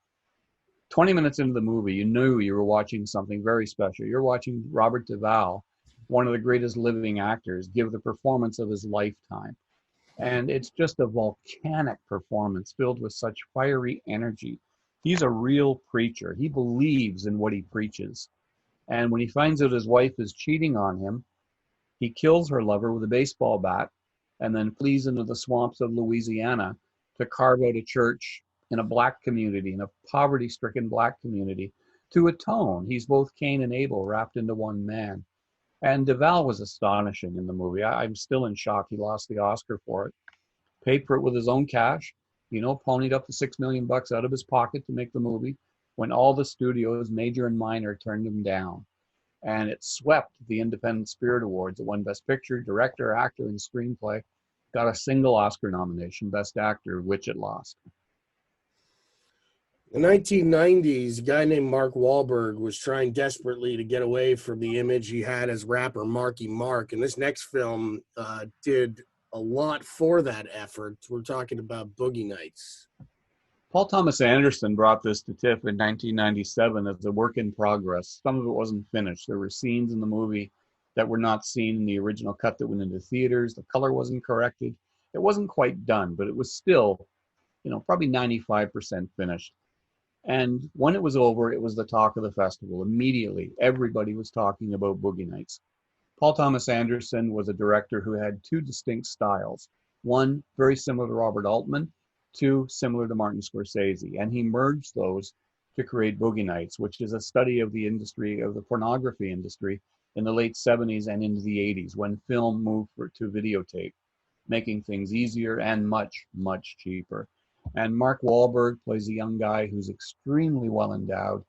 20 minutes into the movie, you knew you were watching something very special. You're watching Robert Duvall, one of the greatest living actors, give the performance of his lifetime. And it's just a volcanic performance filled with such fiery energy. He's a real preacher. He believes in what he preaches. And when he finds out his wife is cheating on him, he kills her lover with a baseball bat and then flees into the swamps of Louisiana to carve out a church in a black community, in a poverty-stricken black community, to atone. He's both Cain and Abel wrapped into one man. And Duvall was astonishing in the movie. I'm still in shock. He lost the Oscar for it. Paid for it with his own cash, ponied up the $6 million out of his pocket to make the movie when all the studios, major and minor, turned him down. And it swept the Independent Spirit Awards. It won Best Picture, Director, Actor, and Screenplay. Got a single Oscar nomination, Best Actor, which it lost. In the 1990s, a guy named Mark Wahlberg was trying desperately to get away from the image he had as rapper Marky Mark, and this next film did a lot for that effort. We're talking about Boogie Nights. Paul Thomas Anderson brought this to TIFF in 1997 as a work in progress. Some of it wasn't finished. There were scenes in the movie that were not seen in the original cut that went into theaters. The color wasn't corrected. It wasn't quite done, but it was still, probably 95% finished. And when it was over, it was the talk of the festival. Immediately, everybody was talking about Boogie Nights. Paul Thomas Anderson was a director who had two distinct styles. One, very similar to Robert Altman, two, similar to Martin Scorsese. And he merged those to create Boogie Nights, which is a study of the industry, of the pornography industry in the late 70s and into the 80s, when film moved to videotape, making things easier and much, much cheaper. And Mark Wahlberg plays a young guy who's extremely well endowed,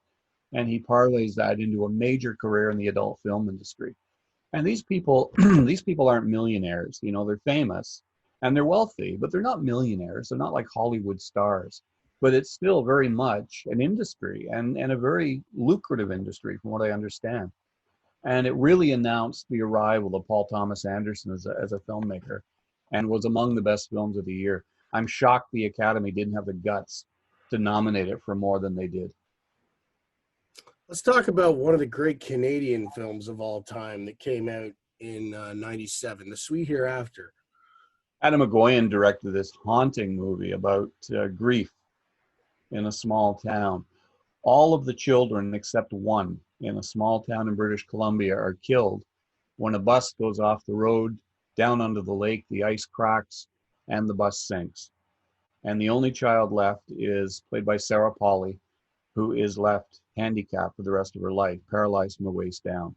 and he parlays that into a major career in the adult film industry. And these people, these people aren't millionaires. They're famous and they're wealthy, but they're not millionaires. They're not like Hollywood stars. But it's still very much an industry and a very lucrative industry, from what I understand. And it really announced the arrival of Paul Thomas Anderson as a filmmaker, and was among the best films of the year. I'm shocked the Academy didn't have the guts to nominate it for more than they did. Let's talk about one of the great Canadian films of all time that came out in 97, The Sweet Hereafter. Adam McGoyan directed this haunting movie about grief in a small town. All of the children except one in a small town in British Columbia are killed when a bus goes off the road down under the lake, the ice cracks, and the bus sinks. And the only child left is played by Sarah Polley, who is left handicapped for the rest of her life, paralyzed from the waist down.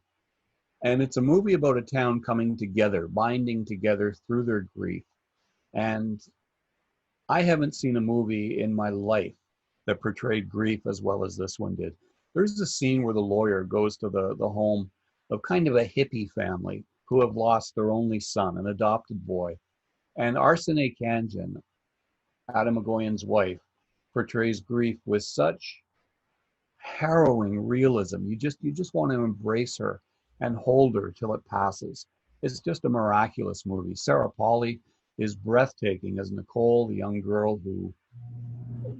And it's a movie about a town coming together, binding together through their grief. And I haven't seen a movie in my life that portrayed grief as well as this one did. There's a scene where the lawyer goes to the home of kind of a hippie family who have lost their only son, an adopted boy. And Arsene Kanjan, Adam McGoyan's wife, portrays grief with such harrowing realism. You just want to embrace her and hold her till it passes. It's just a miraculous movie. Sarah Polley is breathtaking as Nicole, the young girl who,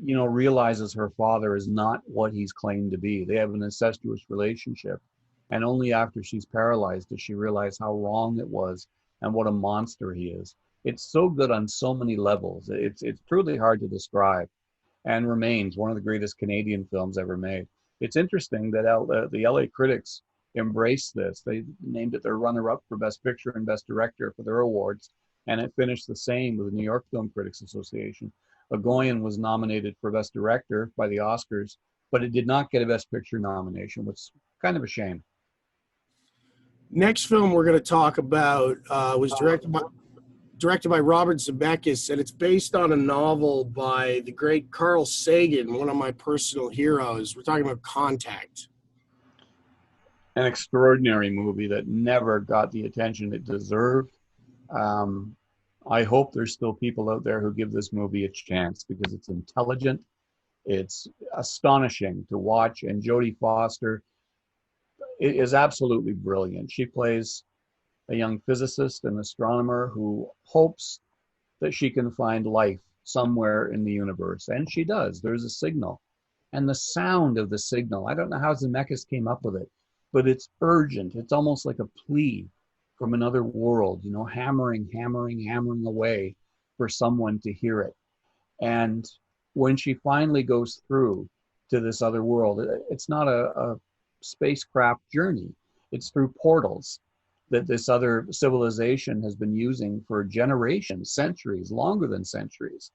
realizes her father is not what he's claimed to be. They have an incestuous relationship. And only after she's paralyzed does she realize how wrong it was and what a monster he is. It's so good on so many levels. It's truly hard to describe, and remains one of the greatest Canadian films ever made. It's interesting that the LA critics embraced this. They named it their runner-up for Best Picture and Best Director for their awards, and it finished the same with the New York Film Critics Association. McGoyan was nominated for Best Director by the Oscars, but it did not get a Best Picture nomination, which is kind of a shame. Next film we're going to talk about was directed by Robert Zemeckis, and it's based on a novel by the great Carl Sagan, one of my personal heroes. We're talking about Contact. An extraordinary movie that never got the attention it deserved. I hope there's still people out there who give this movie a chance, because it's intelligent, it's astonishing to watch, and Jodie Foster is absolutely brilliant. She plays a young physicist and astronomer who hopes that she can find life somewhere in the universe. And she does. There's a signal. And the sound of the signal, I don't know how Zemeckis came up with it, but it's urgent. It's almost like a plea from another world, hammering away for someone to hear it. And when she finally goes through to this other world, it's not a spacecraft journey. It's through portals that this other civilization has been using for generations, centuries, longer than centuries.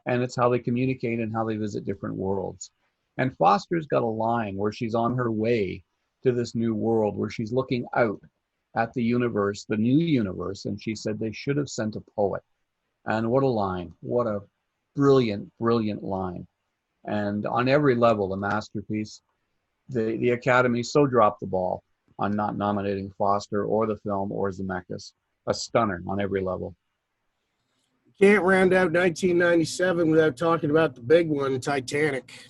And it's how they communicate and how they visit different worlds. And Foster's got a line where she's on her way to this new world, where she's looking out at the universe, the new universe, and she said they should have sent a poet. And what a line. What a brilliant, brilliant line. And on every level, a masterpiece. The Academy so dropped the ball on not nominating Foster or the film or Zemeckis. A stunner on every level. Can't round out 1997 without talking about the big one, Titanic.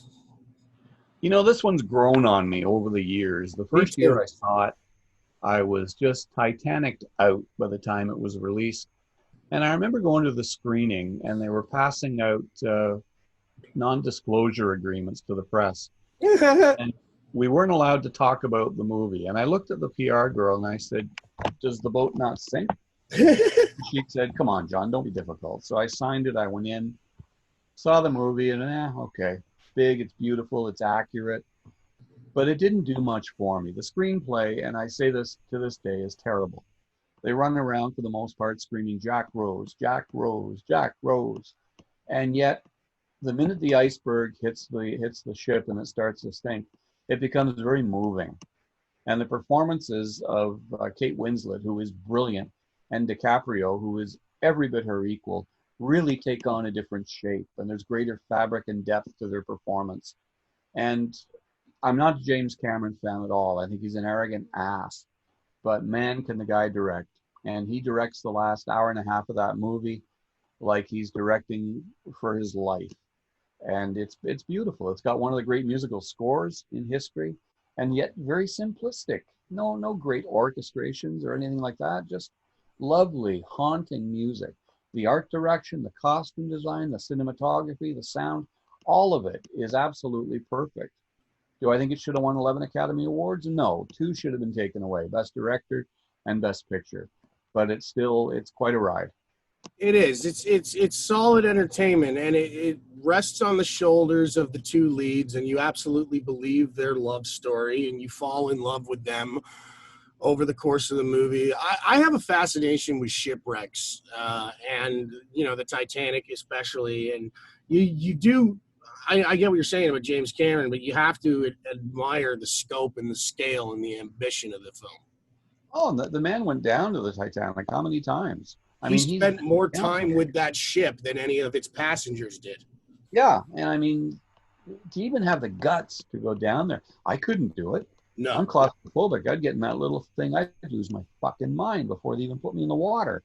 This one's grown on me over the years. The first year I saw it, I was just Titanic out by the time it was released. And I remember going to the screening, and they were passing out non-disclosure agreements to the press. And we weren't allowed to talk about the movie. And I looked at the PR girl and I said, does the boat not sink? She said, come on, John, don't be difficult. So I signed it. I went in, saw the movie, and okay. Big, it's beautiful, it's accurate. But it didn't do much for me. The screenplay, and I say this to this day, is terrible. They run around for the most part screaming, Jack Rose, Jack Rose, Jack Rose. And yet, the minute the iceberg hits the ship and it starts to sink, it becomes very moving. And the performances of Kate Winslet, who is brilliant, and DiCaprio, who is every bit her equal, really take on a different shape. And there's greater fabric and depth to their performance. And I'm not a James Cameron fan at all. I think he's an arrogant ass. But man, can the guy direct. And he directs the last hour and a half of that movie like he's directing for his life. And it's beautiful. It's got one of the great musical scores in history, and yet very simplistic. No great orchestrations or anything like that. Just lovely, haunting music. The art direction, the costume design, the cinematography, the sound, all of it is absolutely perfect. Do I think it should have won 11 Academy Awards? No, 2 should have been taken away, Best Director and Best Picture. But it's quite a ride. It is. It's solid entertainment, and it rests on the shoulders of the 2 leads, and you absolutely believe their love story, and you fall in love with them over the course of the movie. I have a fascination with shipwrecks, and the Titanic especially. And you do. I get what you're saying about James Cameron, but you have to admire the scope and the scale and the ambition of the film. Oh, the man went down to the Titanic how many times? He spent more time with that ship than any of its passengers did. Yeah, and I mean, to even have the guts to go down there, I couldn't do it. No. I'm claustrophobic. I'd get in that little thing. I'd lose my fucking mind before they even put me in the water.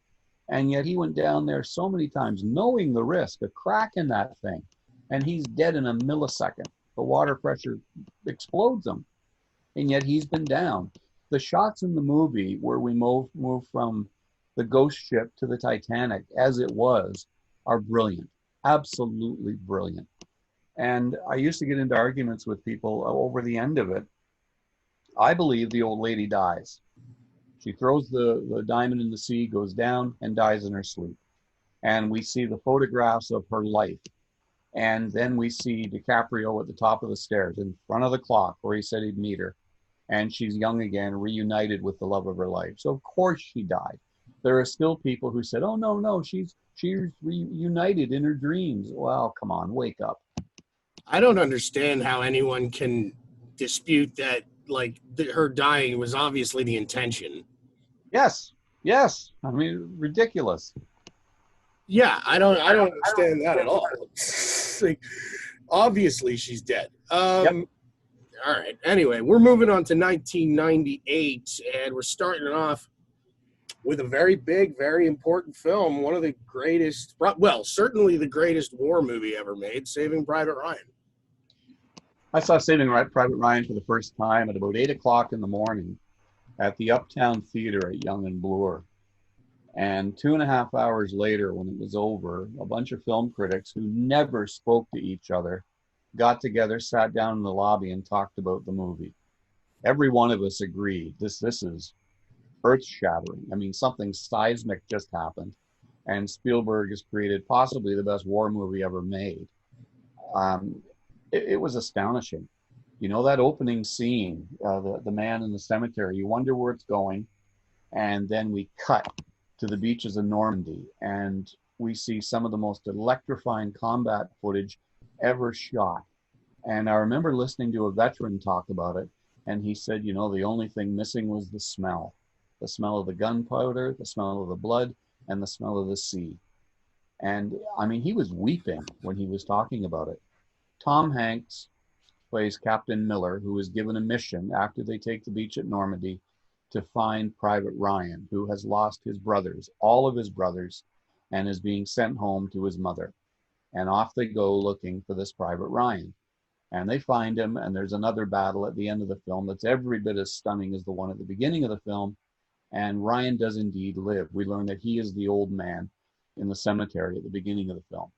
And yet he went down there so many times, knowing the risk, a crack in that thing, and he's dead in a millisecond. The water pressure explodes him, and yet he's been down. The shots in the movie where we move from the ghost ship to the Titanic as it was are brilliant, absolutely brilliant. And I used to get into arguments with people over the end of it. I believe the old lady dies. She throws the diamond in the sea, goes down, and dies in her sleep. And we see the photographs of her life. And then we see DiCaprio at the top of the stairs in front of the clock where he said he'd meet her. And she's young again, reunited with the love of her life. So of course she died. There are still people who said, oh, no, she's reunited in her dreams. Well, come on, wake up. I don't understand how anyone can dispute that, her dying was obviously the intention. Yes. I mean, ridiculous. Yeah, I don't understand that at all. Obviously she's dead. Yep. All right. Anyway, we're moving on to 1998, and we're starting off with a very big, very important film, one of the greatest, certainly the greatest war movie ever made, Saving Private Ryan. I saw Saving Private Ryan for the first time at about 8 o'clock in the morning at the Uptown Theater at Yonge and Bloor. And 2.5 hours later, when it was over, a bunch of film critics who never spoke to each other got together, sat down in the lobby, and talked about the movie. Every one of us agreed, this is earth-shattering. I mean, something seismic just happened, and Spielberg has created possibly the best war movie ever made. It was astonishing. That opening scene, the man in the cemetery, you wonder where it's going, and then we cut to the beaches of Normandy, and we see some of the most electrifying combat footage ever shot. And I remember listening to a veteran talk about it, and he said, the only thing missing was the smell of the gunpowder, the smell of the blood, and the smell of the sea. And I mean, he was weeping when he was talking about it. Tom Hanks plays Captain Miller, who is given a mission after they take the beach at Normandy to find Private Ryan, who has lost his brothers, all of his brothers, and is being sent home to his mother. And off they go looking for this Private Ryan. And they find him, and there's another battle at the end of the film that's every bit as stunning as the one at the beginning of the film. And Ryan does indeed live. We learn that he is the old man in the cemetery at the beginning of the film.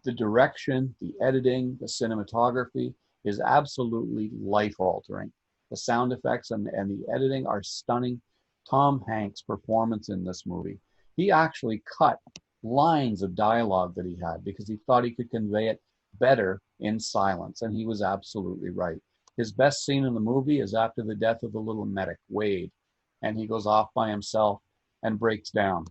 the direction, the editing, the cinematography is absolutely life-altering. The sound effects and the editing are stunning. Tom Hanks' performance in this movie, he actually cut lines of dialogue that he had because he thought he could convey it better in silence, and he was absolutely right. His best scene in the movie is after the death of the little medic, Wade, and he goes off by himself and breaks down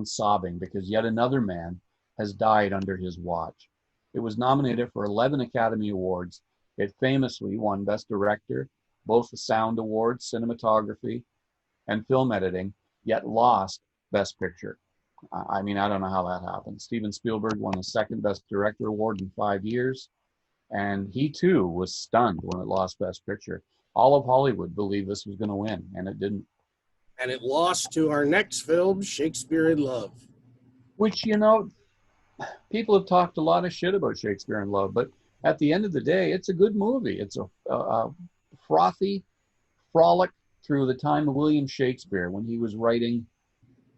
sobbing because yet another man has died under his watch. It was nominated for 11 Academy Awards. It famously won Best Director, both the Sound Awards, Cinematography, and Film Editing, yet lost Best Picture. I mean, I don't know how that happened. Steven Spielberg won the second Best Director award in 5 years, and he too was stunned when it lost Best Picture. All of Hollywood believed this was going to win, and it didn't. And it lost to our next film, Shakespeare in Love. Which, you know, people have talked a lot of shit about Shakespeare in Love, but at the end of the day, it's a good movie. It's a frothy frolic through the time of William Shakespeare when he was writing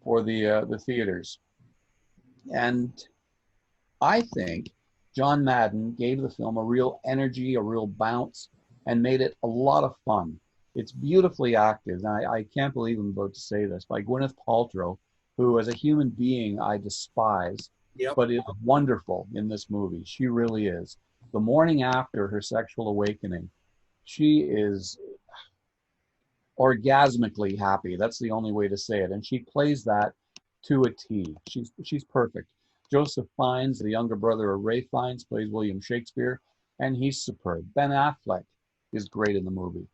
for the theaters. And I think John Madden gave the film a real energy, a real bounce, and made it a lot of fun. It's beautifully acted, and I can't believe I'm about to say this, by Gwyneth Paltrow, who as a human being I despise, but is wonderful in this movie. She really is. The morning after her sexual awakening, she is orgasmically happy. That's the only way to say it. And she plays that to a T. She's perfect. Joseph Fiennes, the younger brother of Ray Fiennes, plays William Shakespeare, and he's superb. Ben Affleck is great in the movie.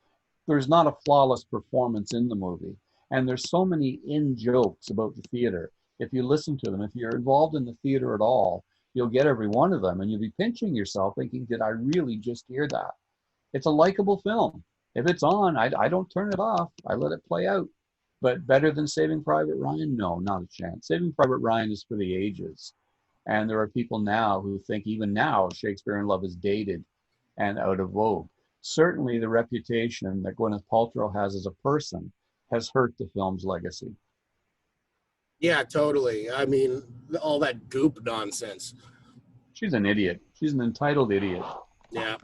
There's not a flawless performance in the movie. And there's so many in-jokes about the theater. If you listen to them, if you're involved in the theater at all, you'll get every one of them, and you'll be pinching yourself thinking, did I really just hear that? It's a likable film. If it's on, I don't turn it off. I let it play out. But better than Saving Private Ryan? No, not a chance. Saving Private Ryan is for the ages. And there are people now who think even now Shakespeare in Love is dated and out of vogue. Certainly the reputation that Gwyneth Paltrow has as a person has hurt the film's legacy. Yeah, totally. I mean, all that goop nonsense. She's an idiot. She's an entitled idiot. Yeah.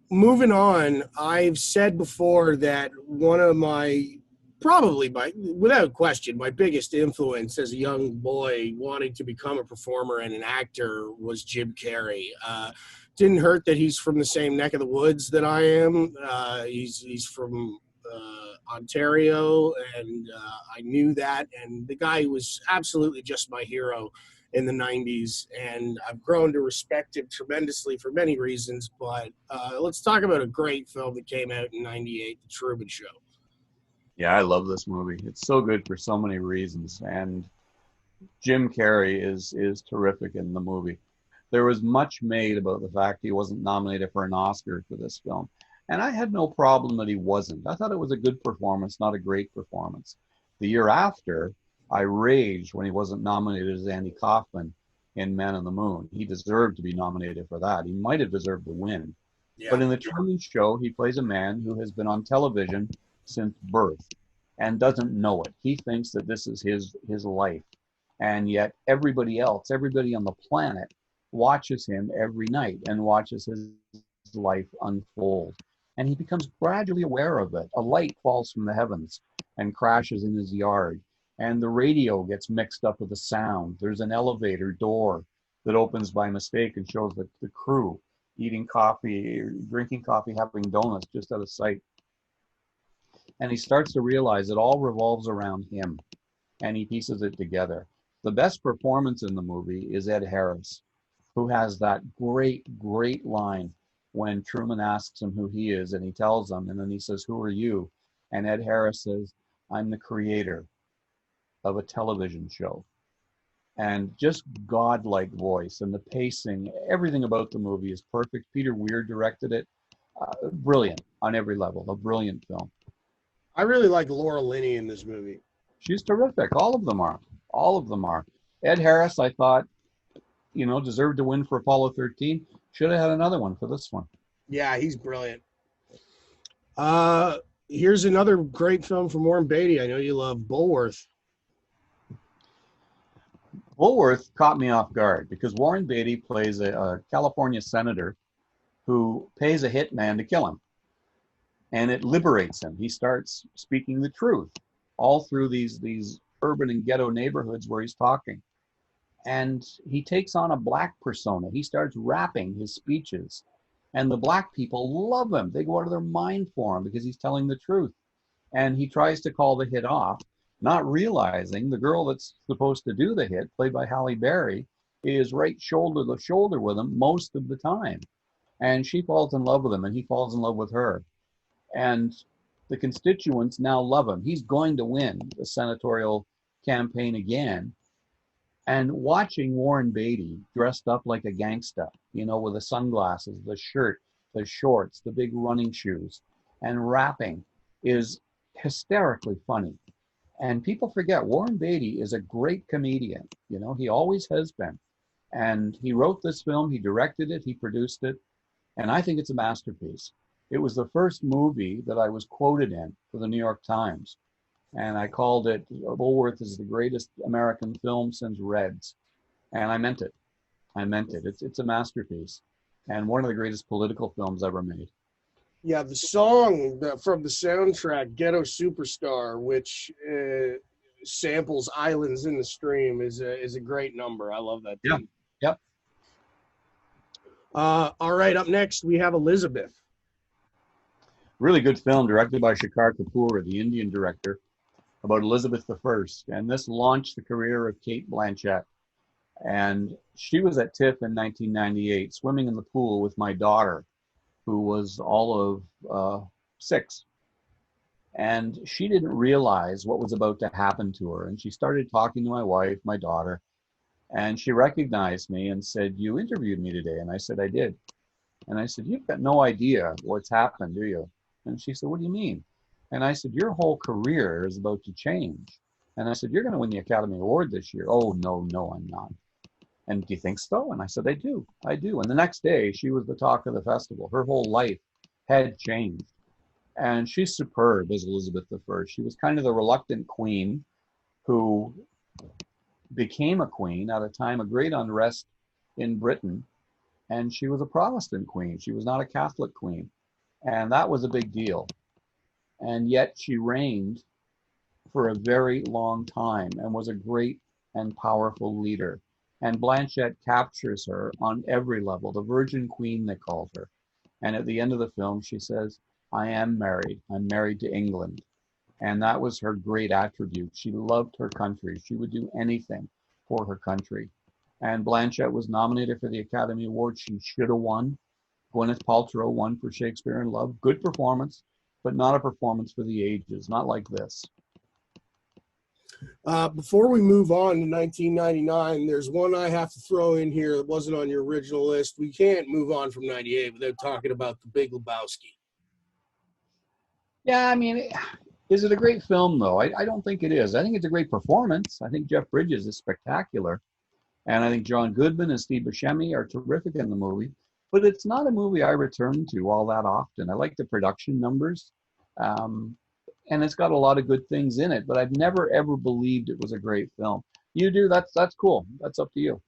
Moving on, I've said before that one of without question, my biggest influence as a young boy wanting to become a performer and an actor was Jim Carrey. Didn't hurt that he's from the same neck of the woods that I am. He's from Ontario, and I knew that. And the guy was absolutely just my hero in the 90s, and I've grown to respect him tremendously for many reasons. But let's talk about a great film that came out in 98, The Truman Show. Yeah, I love this movie. It's so good for so many reasons. And Jim Carrey is terrific in the movie. There was much made about the fact he wasn't nominated for an Oscar for this film. And I had no problem that he wasn't. I thought it was a good performance, not a great performance. The year after, I raged when he wasn't nominated as Andy Kaufman in Man on the Moon. He deserved to be nominated for that. He might have deserved to win. Yeah. But in The Truman Show, he plays a man who has been on television since birth and doesn't know it. He thinks that this is his life. And yet everybody else, everybody on the planet watches him every night and watches his life unfold. And he becomes gradually aware of it. A light falls from the heavens and crashes in his yard. And the radio gets mixed up with the sound. There's an elevator door that opens by mistake and shows the crew eating coffee, drinking coffee, having donuts just out of sight. And he starts to realize it all revolves around him, and he pieces it together. The best performance in the movie is Ed Harris, who has that great line when Truman asks him who he is, and he tells him, and then he says, "Who are you?" And Ed Harris says, "I'm the creator of a television show." And just godlike voice, and the pacing, everything about the movie is perfect. Peter Weir directed it. Brilliant on every level, a brilliant film. I really like Laura Linney in this movie. She's terrific. All of them are. Ed Harris, I thought, deserved to win for Apollo 13. Should have had another one for this one. Yeah, he's brilliant. Here's another great film from Warren Beatty. I know you love Bulworth. Woolworth caught me off guard because Warren Beatty plays a California senator who pays a hitman to kill him. And it liberates him. He starts speaking the truth all through these urban and ghetto neighborhoods where he's talking. And he takes on a black persona. He starts rapping his speeches. And the black people love him. They go out of their mind for him because he's telling the truth. And he tries to call the hit off, not realizing the girl that's supposed to do the hit, played by Halle Berry, is right shoulder to shoulder with him most of the time. And she falls in love with him, and he falls in love with her. And the constituents now love him. He's going to win the senatorial campaign again. And watching Warren Beatty dressed up like a gangsta, with the sunglasses, the shirt, the shorts, the big running shoes, and rapping is hysterically funny. And people forget Warren Beatty is a great comedian. He always has been. And he wrote this film, he directed it, he produced it, and I think it's a masterpiece. It was the first movie that I was quoted in for the New York Times. And I called it, Woolworth is the greatest American film since Reds. And I meant it. It's a masterpiece. And one of the greatest political films ever made. Yeah, the song from the soundtrack, Ghetto Superstar, which samples Islands in the Stream, is a great number. I love that. Yeah. Yep. All right, up next, we have Elizabeth. Really good film directed by Shekhar Kapoor, the Indian director, about Elizabeth I. And this launched the career of Cate Blanchett. And she was at TIFF in 1998, swimming in the pool with my daughter, who was all of 6. And she didn't realize what was about to happen to her. And she started talking to my wife, my daughter, and she recognized me and said, "You interviewed me today." And I said, "I did." And I said, "You've got no idea what's happened, do you?" And she said, "What do you mean?" And I said, "Your whole career is about to change." And I said, "You're going to win the Academy Award this year." "Oh, no, I'm not." "And do you think so?" And I said, I do. And the next day, she was the talk of the festival. Her whole life had changed. And she's superb as Elizabeth I. She was kind of the reluctant queen who became a queen at a time of great unrest in Britain. And she was a Protestant queen. She was not a Catholic queen. And that was a big deal. And yet she reigned for a very long time and was a great and powerful leader. And Blanchett captures her on every level, the Virgin Queen, they called her. And at the end of the film, she says, "I am married. I'm married to England." And that was her great attribute. She loved her country. She would do anything for her country. And Blanchett was nominated for the Academy Award. She should have won. Gwyneth Paltrow won for Shakespeare in Love. Good performance, but not a performance for the ages, not like this. Before we move on to 1999, there's one I have to throw in here that wasn't on your original list. We can't move on from 98 without talking about The Big Lebowski. Yeah, I mean, is it a great film, though? I don't think it is. I think it's a great performance. I think Jeff Bridges is spectacular. And I think John Goodman and Steve Buscemi are terrific in the movie. But it's not a movie I return to all that often. I like the production numbers. And it's got a lot of good things in it, but I've never ever believed it was a great film. You do, that's cool. That's up to you.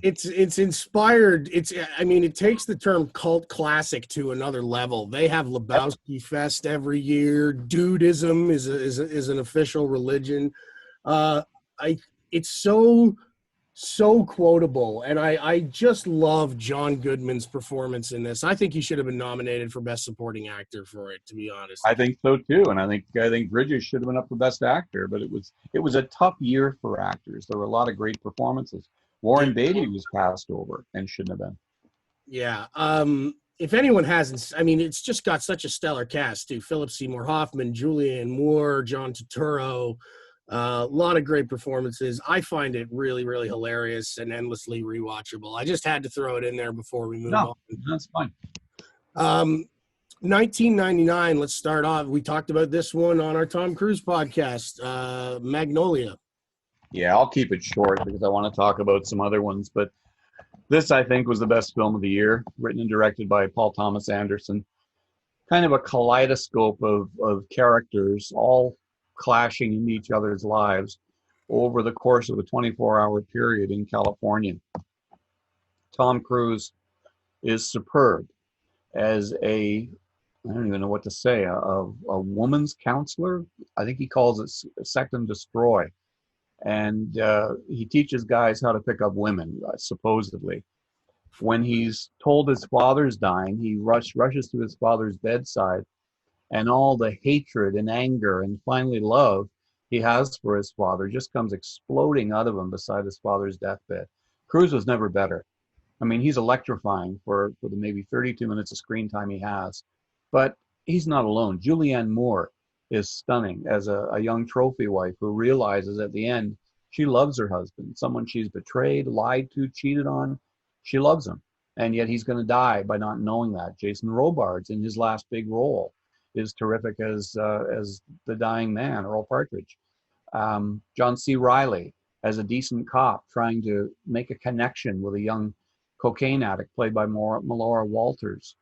It's inspired. It takes the term cult classic to another level. They have Lebowski Fest every year. Dudism is an official religion. It's so quotable, and I just love John Goodman's performance in this. I think he should have been nominated for Best Supporting Actor for it, to be honest. I think so too, and I think Bridges should have been up for Best Actor, but it was a tough year for actors. There were a lot of great performances. Warren Beatty was passed over and shouldn't have been. Yeah. If anyone hasn't, it's just got such a stellar cast too. Philip Seymour Hoffman, Julianne Moore, John Turturro. A lot of great performances. I find it really, really hilarious and endlessly rewatchable. I just had to throw it in there before we move on. That's fine. 1999, let's start off. We talked about this one on our Tom Cruise podcast, Magnolia. Yeah, I'll keep it short because I want to talk about some other ones. But this, I think, was the best film of the year, written and directed by Paul Thomas Anderson. Kind of a kaleidoscope of characters, all clashing in each other's lives. over the course of a 24-hour period in California. Tom Cruise is superb as I don't even know what to say, a woman's counselor. I think he calls it Sect and Destroy. And he teaches guys how to pick up women, supposedly. When he's told his father's dying, he rushes to his father's bedside, and all the hatred and anger and finally love he has for his father just comes exploding out of him beside his father's deathbed. Cruise was never better. I mean, he's electrifying for the maybe 32 minutes of screen time he has. But he's not alone. Julianne Moore is stunning as a young trophy wife who realizes at the end she loves her husband, someone she's betrayed, lied to, cheated on. She loves him, and yet he's going to die by not knowing that. Jason Robards, in his last big role, is terrific as the dying man, Earl Partridge. John C. Reilly as a decent cop trying to make a connection with a young cocaine addict played by Melora Walters.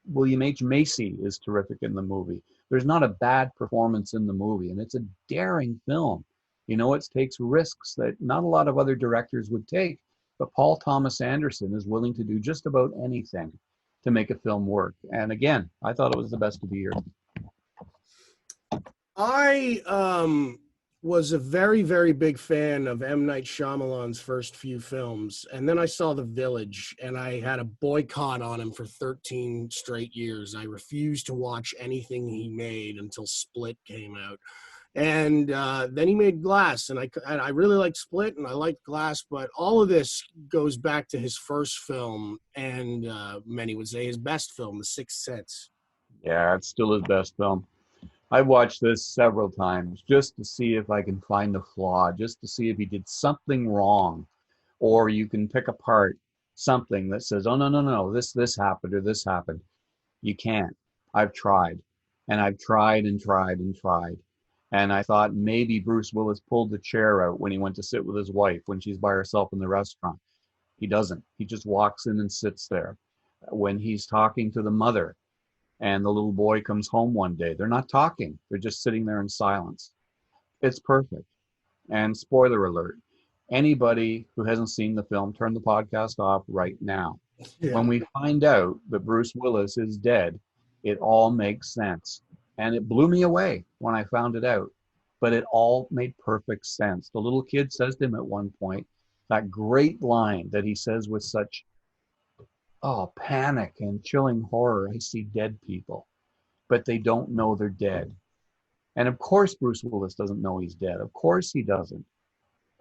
William H. Macy is terrific in the movie. There's not a bad performance in the movie, and it's a daring film. You know, it takes risks that not a lot of other directors would take, but Paul Thomas Anderson is willing to do just about anything to make a film work. And again, I thought it was the best of the year. I was a very, very big fan of M. Night Shyamalan's first few films. And then I saw The Village, and I had a boycott on him for 13 straight years. I refused to watch anything he made until Split came out. And then he made Glass, and I really liked Split, and I liked Glass, but all of this goes back to his first film, and many would say his best film, The Sixth Sense. Yeah, it's still his best film. I've watched this several times just to see if I can find a flaw, just to see if he did something wrong, or you can pick apart something that says, oh, no, this happened or this happened. You can't. I've tried, and I've tried and tried and tried. And I thought maybe Bruce Willis pulled the chair out when he went to sit with his wife when she's by herself in the restaurant. He doesn't. He just walks in and sits there. When he's talking to the mother and the little boy comes home one day, they're not talking. They're just sitting there in silence. It's perfect. And spoiler alert, anybody who hasn't seen the film, turn the podcast off right now. Yeah. When we find out that Bruce Willis is dead, it all makes sense. And it blew me away when I found it out. But it all made perfect sense. The little kid says to him at one point, that great line that he says with such, panic and chilling horror, I see dead people, but they don't know they're dead. And of course Bruce Willis doesn't know he's dead. Of course he doesn't.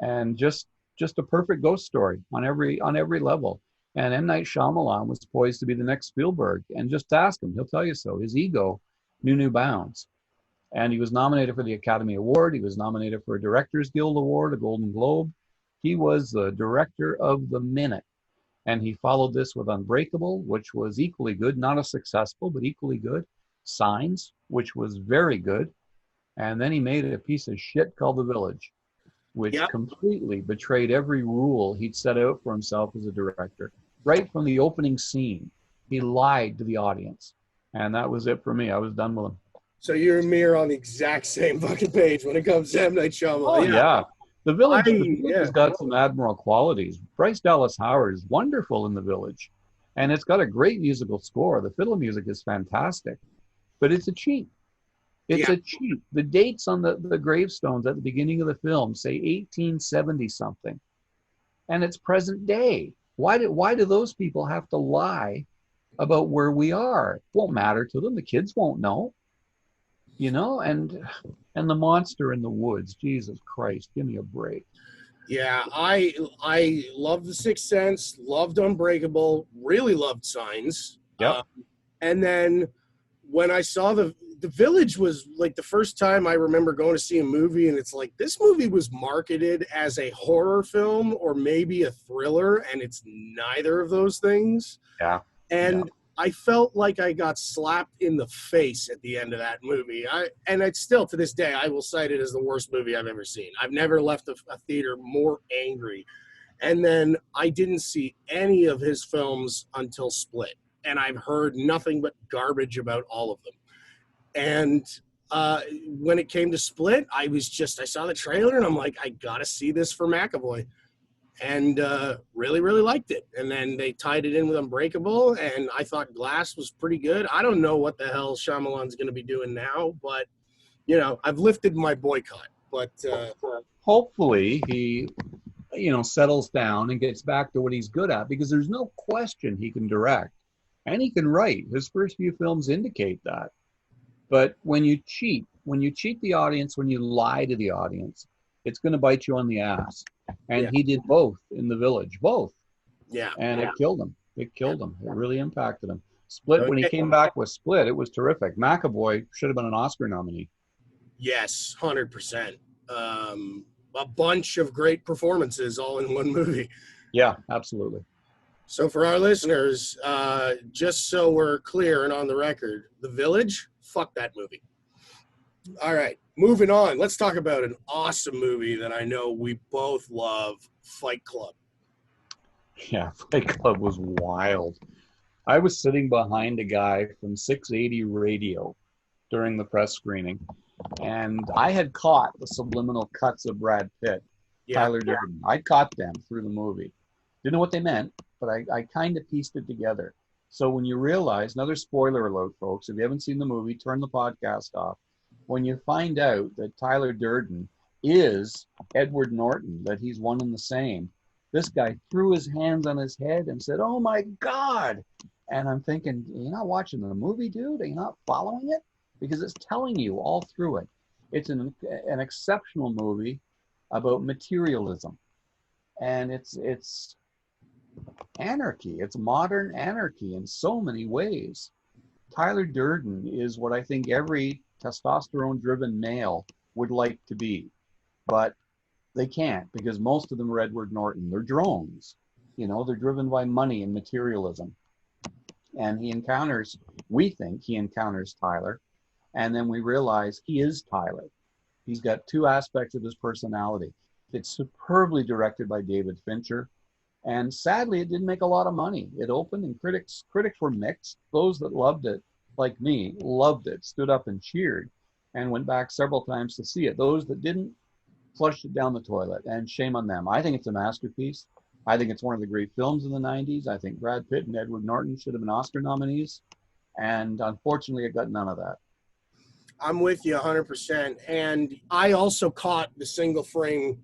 And just a perfect ghost story on every level. And M. Night Shyamalan was poised to be the next Spielberg. And just ask him, he'll tell you so. His ego knew new bounds. And he was nominated for the Academy Award. He was nominated for a Directors Guild Award, a Golden Globe. He was the director of the minute. And he followed this with Unbreakable, which was equally good, not as successful, but equally good. Signs, which was very good. And then he made a piece of shit called The Village, which completely betrayed every rule he'd set out for himself as a director. Right from the opening scene, he lied to the audience. And that was it for me. I was done with him. So you're and me are on the exact same fucking page when it comes to M. Night Shyamalan. Oh, yeah. The Village has got some admirable qualities. Bryce Dallas Howard is wonderful in The Village. And it's got a great musical score. The fiddle music is fantastic. But it's a cheat. It's a cheat. The dates on the gravestones at the beginning of the film say 1870-something. And it's present day. Why do those people have to lie about where we are? It won't matter to them. The kids won't know. You know, and the monster in the woods. Jesus Christ, give me a break. Yeah, I love The Sixth Sense, loved Unbreakable, really loved Signs. Yep. And then when I saw the Village was like the first time I remember going to see a movie, and it's like this movie was marketed as a horror film or maybe a thriller, and it's neither of those things. Yeah. And I felt like I got slapped in the face at the end of that movie. It's still, to this day, I will cite it as the worst movie I've ever seen. I've never left a theater more angry. And then I didn't see any of his films until Split. And I've heard nothing but garbage about all of them. And when it came to Split, I saw the trailer and I'm like, I gotta see this for McAvoy. And really, really liked it. And then they tied it in with Unbreakable, and I thought Glass was pretty good. I don't know what the hell Shyamalan's going to be doing now, but, you know, I've lifted my boycott. But hopefully he, settles down and gets back to what he's good at, because there's no question he can direct and he can write. His first few films indicate that. But when you cheat the audience, when you lie to the audience, it's going to bite you on the ass. And he did both in The Village, both. Yeah. And it killed him. It really impacted him. Split, when he came back with Split, it was terrific. McAvoy should have been an Oscar nominee. Yes, 100%. A bunch of great performances all in one movie. Yeah, absolutely. So for our listeners, just so we're clear and on the record, The Village, fuck that movie. All right, moving on. Let's talk about an awesome movie that I know we both love, Fight Club. Yeah, Fight Club was wild. I was sitting behind a guy from 680 Radio during the press screening, and I had caught the subliminal cuts of Brad Pitt, Tyler Durden. I caught them through the movie. Didn't know what they meant, but I kind of pieced it together. So when you realize, another spoiler alert, folks, if you haven't seen the movie, turn the podcast off. When you find out that Tyler Durden is Edward Norton, that he's one and the same, this guy threw his hands on his head and said, "Oh my God." And I'm thinking, you're not watching the movie, dude? Are you not following it? Because it's telling you all through it. It's an exceptional movie about materialism. And it's anarchy. It's modern anarchy in so many ways. Tyler Durden is what I think every testosterone-driven male would like to be. But they can't, because most of them are Edward Norton. They're drones. They're driven by money and materialism. And we think he encounters Tyler, and then we realize he is Tyler. He's got two aspects of his personality. It's superbly directed by David Fincher, and sadly, it didn't make a lot of money. It opened, and critics were mixed. Those that loved it, like me, loved it, stood up and cheered, and went back several times to see it. Those that didn't, flushed it down the toilet, and shame on them. I think it's a masterpiece. I think it's one of the great films in the 90s. I think Brad Pitt and Edward Norton should have been Oscar nominees, and unfortunately, it got none of that. I'm with you 100%. And I also caught the single frame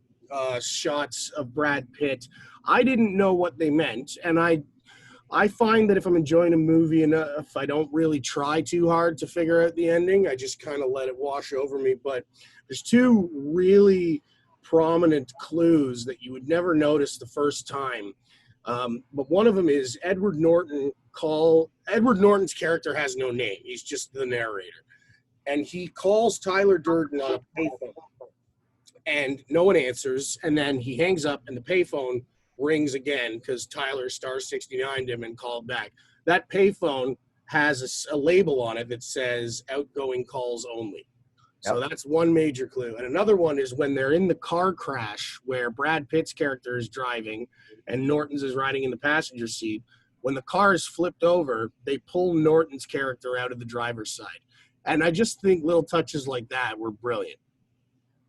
shots of Brad Pitt. I didn't know what they meant, and I find that if I'm enjoying a movie enough, I don't really try too hard to figure out the ending. I just kind of let it wash over me. But there's two really prominent clues that you would never notice the first time. But one of them is Edward Norton's character has no name. He's just the narrator. And he calls Tyler Durden on a payphone, and no one answers. And then he hangs up, and the payphone rings again because Tyler star 69'd him and called back. That payphone has a label on it that says outgoing calls only. So that's one major clue. And another one is when they're in the car crash where Brad Pitt's character is driving and Norton's is riding in the passenger seat. When the car is flipped over, they pull Norton's character out of the driver's side. And I just think little touches like that were brilliant.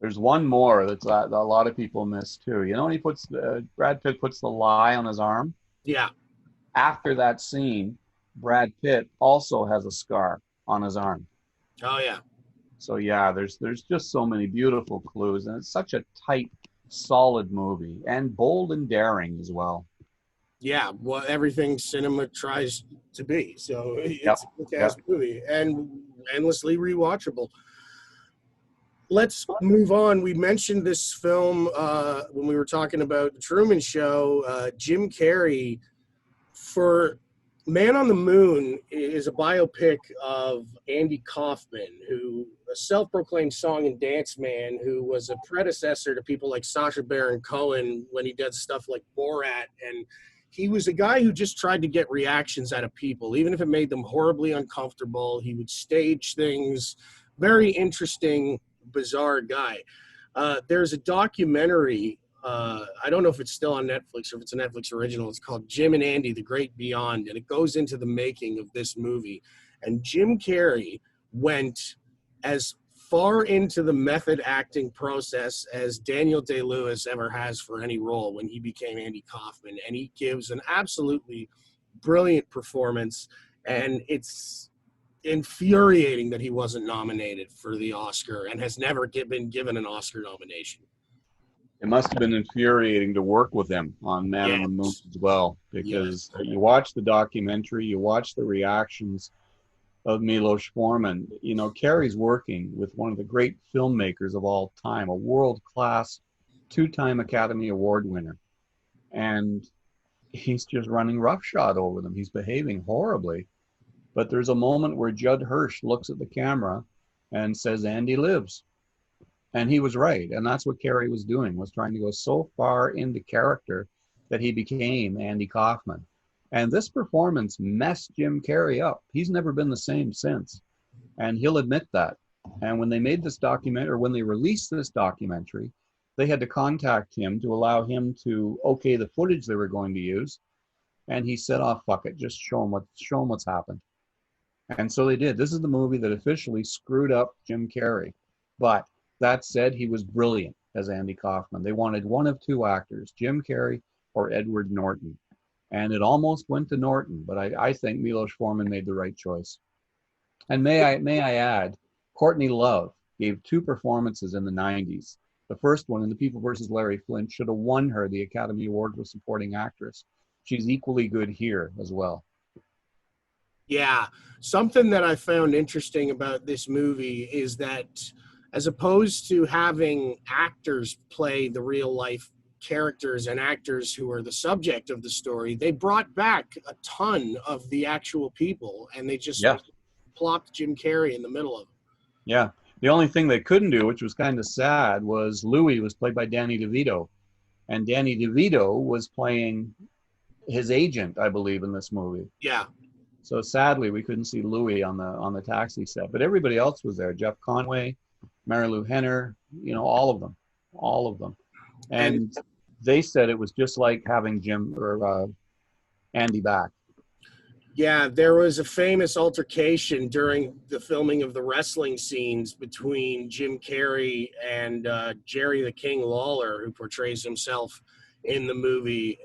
There's one more that a lot of people miss too. When Brad Pitt puts the lie on his arm? Yeah. After that scene, Brad Pitt also has a scar on his arm. Oh, yeah. So, yeah, there's just so many beautiful clues. And it's such a tight, solid movie. And bold and daring as well. Yeah, well, everything cinema tries to be. So it's a kick-ass movie and endlessly rewatchable. Let's move on. We mentioned this film when we were talking about The Truman Show. Jim Carrey, for Man on the Moon, is a biopic of Andy Kaufman, who a self-proclaimed song and dance man who was a predecessor to people like Sacha Baron Cohen when he did stuff like Borat. And he was a guy who just tried to get reactions out of people, even if it made them horribly uncomfortable. He would stage things. Very interesting, bizarre guy. There's a documentary, I don't know if it's still on Netflix or if it's a Netflix original. It's called Jim and Andy, The Great Beyond, and it goes into the making of this movie. And Jim Carrey went as far into the method acting process as Daniel Day-Lewis ever has for any role when he became Andy Kaufman, and he gives an absolutely brilliant performance, and it's infuriating that he wasn't nominated for the Oscar and has never been given an Oscar nomination. It must have been infuriating to work with him on Man on the Moon as well, because you watch the documentary, you watch the reactions of Milos Forman. You know, Carrey's working with one of the great filmmakers of all time, a world-class 2-time Academy Award winner. And he's just running roughshod over them. He's behaving horribly. But there's a moment where Judd Hirsch looks at the camera and says, Andy lives. And he was right. And that's what Carrey was doing, was trying to go so far into character that he became Andy Kaufman. And this performance messed Jim Carrey up. He's never been the same since. And he'll admit that. And when they made this documentary, or when they released this documentary, they had to contact him to allow him to okay the footage they were going to use. And he said, oh, fuck it, just show him what's happened. And so they did. This is the movie that officially screwed up Jim Carrey. But that said, he was brilliant as Andy Kaufman. They wanted one of two actors, Jim Carrey or Edward Norton. And it almost went to Norton, but I think Milos Forman made the right choice. And may I add, Courtney Love gave 2 performances in the 90s. The first one in The People vs. Larry Flint should have won her the Academy Award for Supporting Actress. She's equally good here as well. Yeah, something that I found interesting about this movie is that as opposed to having actors play the real life characters and actors who are the subject of the story, they brought back a ton of the actual people, and they just plopped Jim Carrey in the middle of them. Yeah. The only thing they couldn't do, which was kind of sad, was Louis was played by Danny DeVito. And Danny DeVito was playing his agent, I believe, in this movie. Yeah. So sadly, we couldn't see Louis on the taxi set. But everybody else was there. Jeff Conway, Marilu Henner, you know, all of them. And they said it was just like having Jim or Andy back. Yeah, there was a famous altercation during the filming of the wrestling scenes between Jim Carrey and Jerry the King Lawler, who portrays himself in the movie,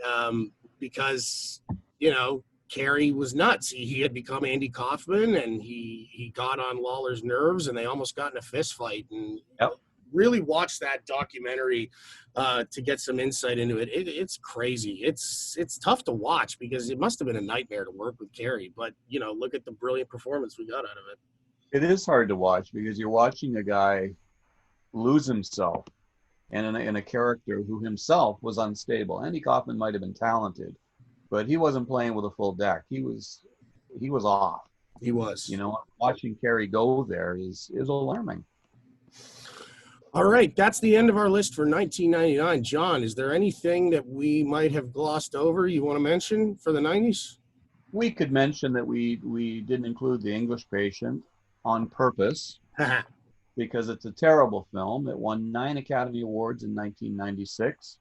because, you know, Carrey was nuts. He had become Andy Kaufman, and he got on Lawler's nerves, and they almost got in a fist fight. And really watch that documentary to get some insight into it. It's crazy. It's tough to watch because it must have been a nightmare to work with Carrey. But, you know, look at the brilliant performance we got out of it. It is hard to watch because you're watching a guy lose himself in a character who himself was unstable. Andy Kaufman might have been talented, but he wasn't playing with a full deck. He was off. He was. You know, watching Carrey go there is alarming. All right, that's the end of our list for 1999. John, is there anything that we might have glossed over you want to mention for the 90s? We could mention that we didn't include The English Patient on purpose because it's a terrible film. It won 9 Academy Awards in 1996.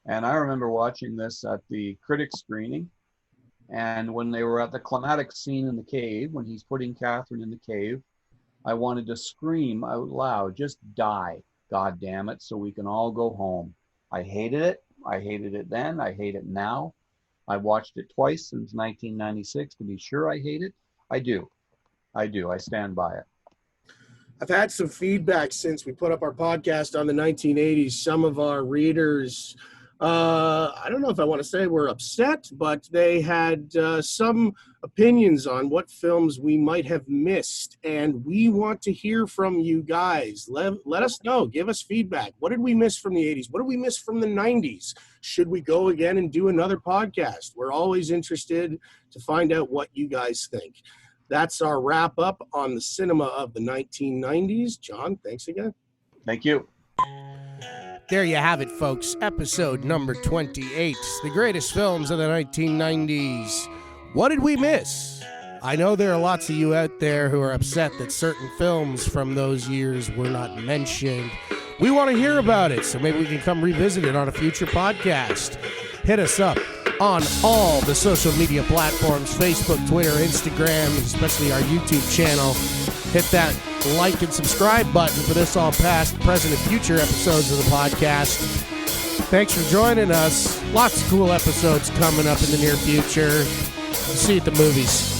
And I remember watching this at the critics screening. And when they were at the climactic scene in the cave, when he's putting Catherine in the cave, I wanted to scream out loud, just die, God damn it, so we can all go home. I hated it. I hated it then. I hate it now. I watched it twice since 1996 to be sure I hate it. I do. I stand by it. I've had some feedback since we put up our podcast on the 1980s. Some of our readers, I don't know if I want to say we're upset, but they had some opinions on what films we might have missed. And we want to hear from you guys. Let us know. Give us feedback. What did we miss from the 80s? What did we miss from the 90s? Should we go again and do another podcast? We're always interested to find out what you guys think. That's our wrap up on the cinema of the 1990s. John, thanks again. Thank you. There you have it, folks. Episode number 28. The greatest films of the 1990s. What did we miss? I know there are lots of you out there who are upset that certain films from those years were not mentioned. We want to hear about it, so maybe we can come revisit it on a future podcast. Hit us up on all the social media platforms, Facebook, Twitter, Instagram, especially our YouTube channel. Hit that like and subscribe button for this all past, present, and future episodes of the podcast. Thanks for joining us. Lots of cool episodes coming up in the near future. See you at the movies.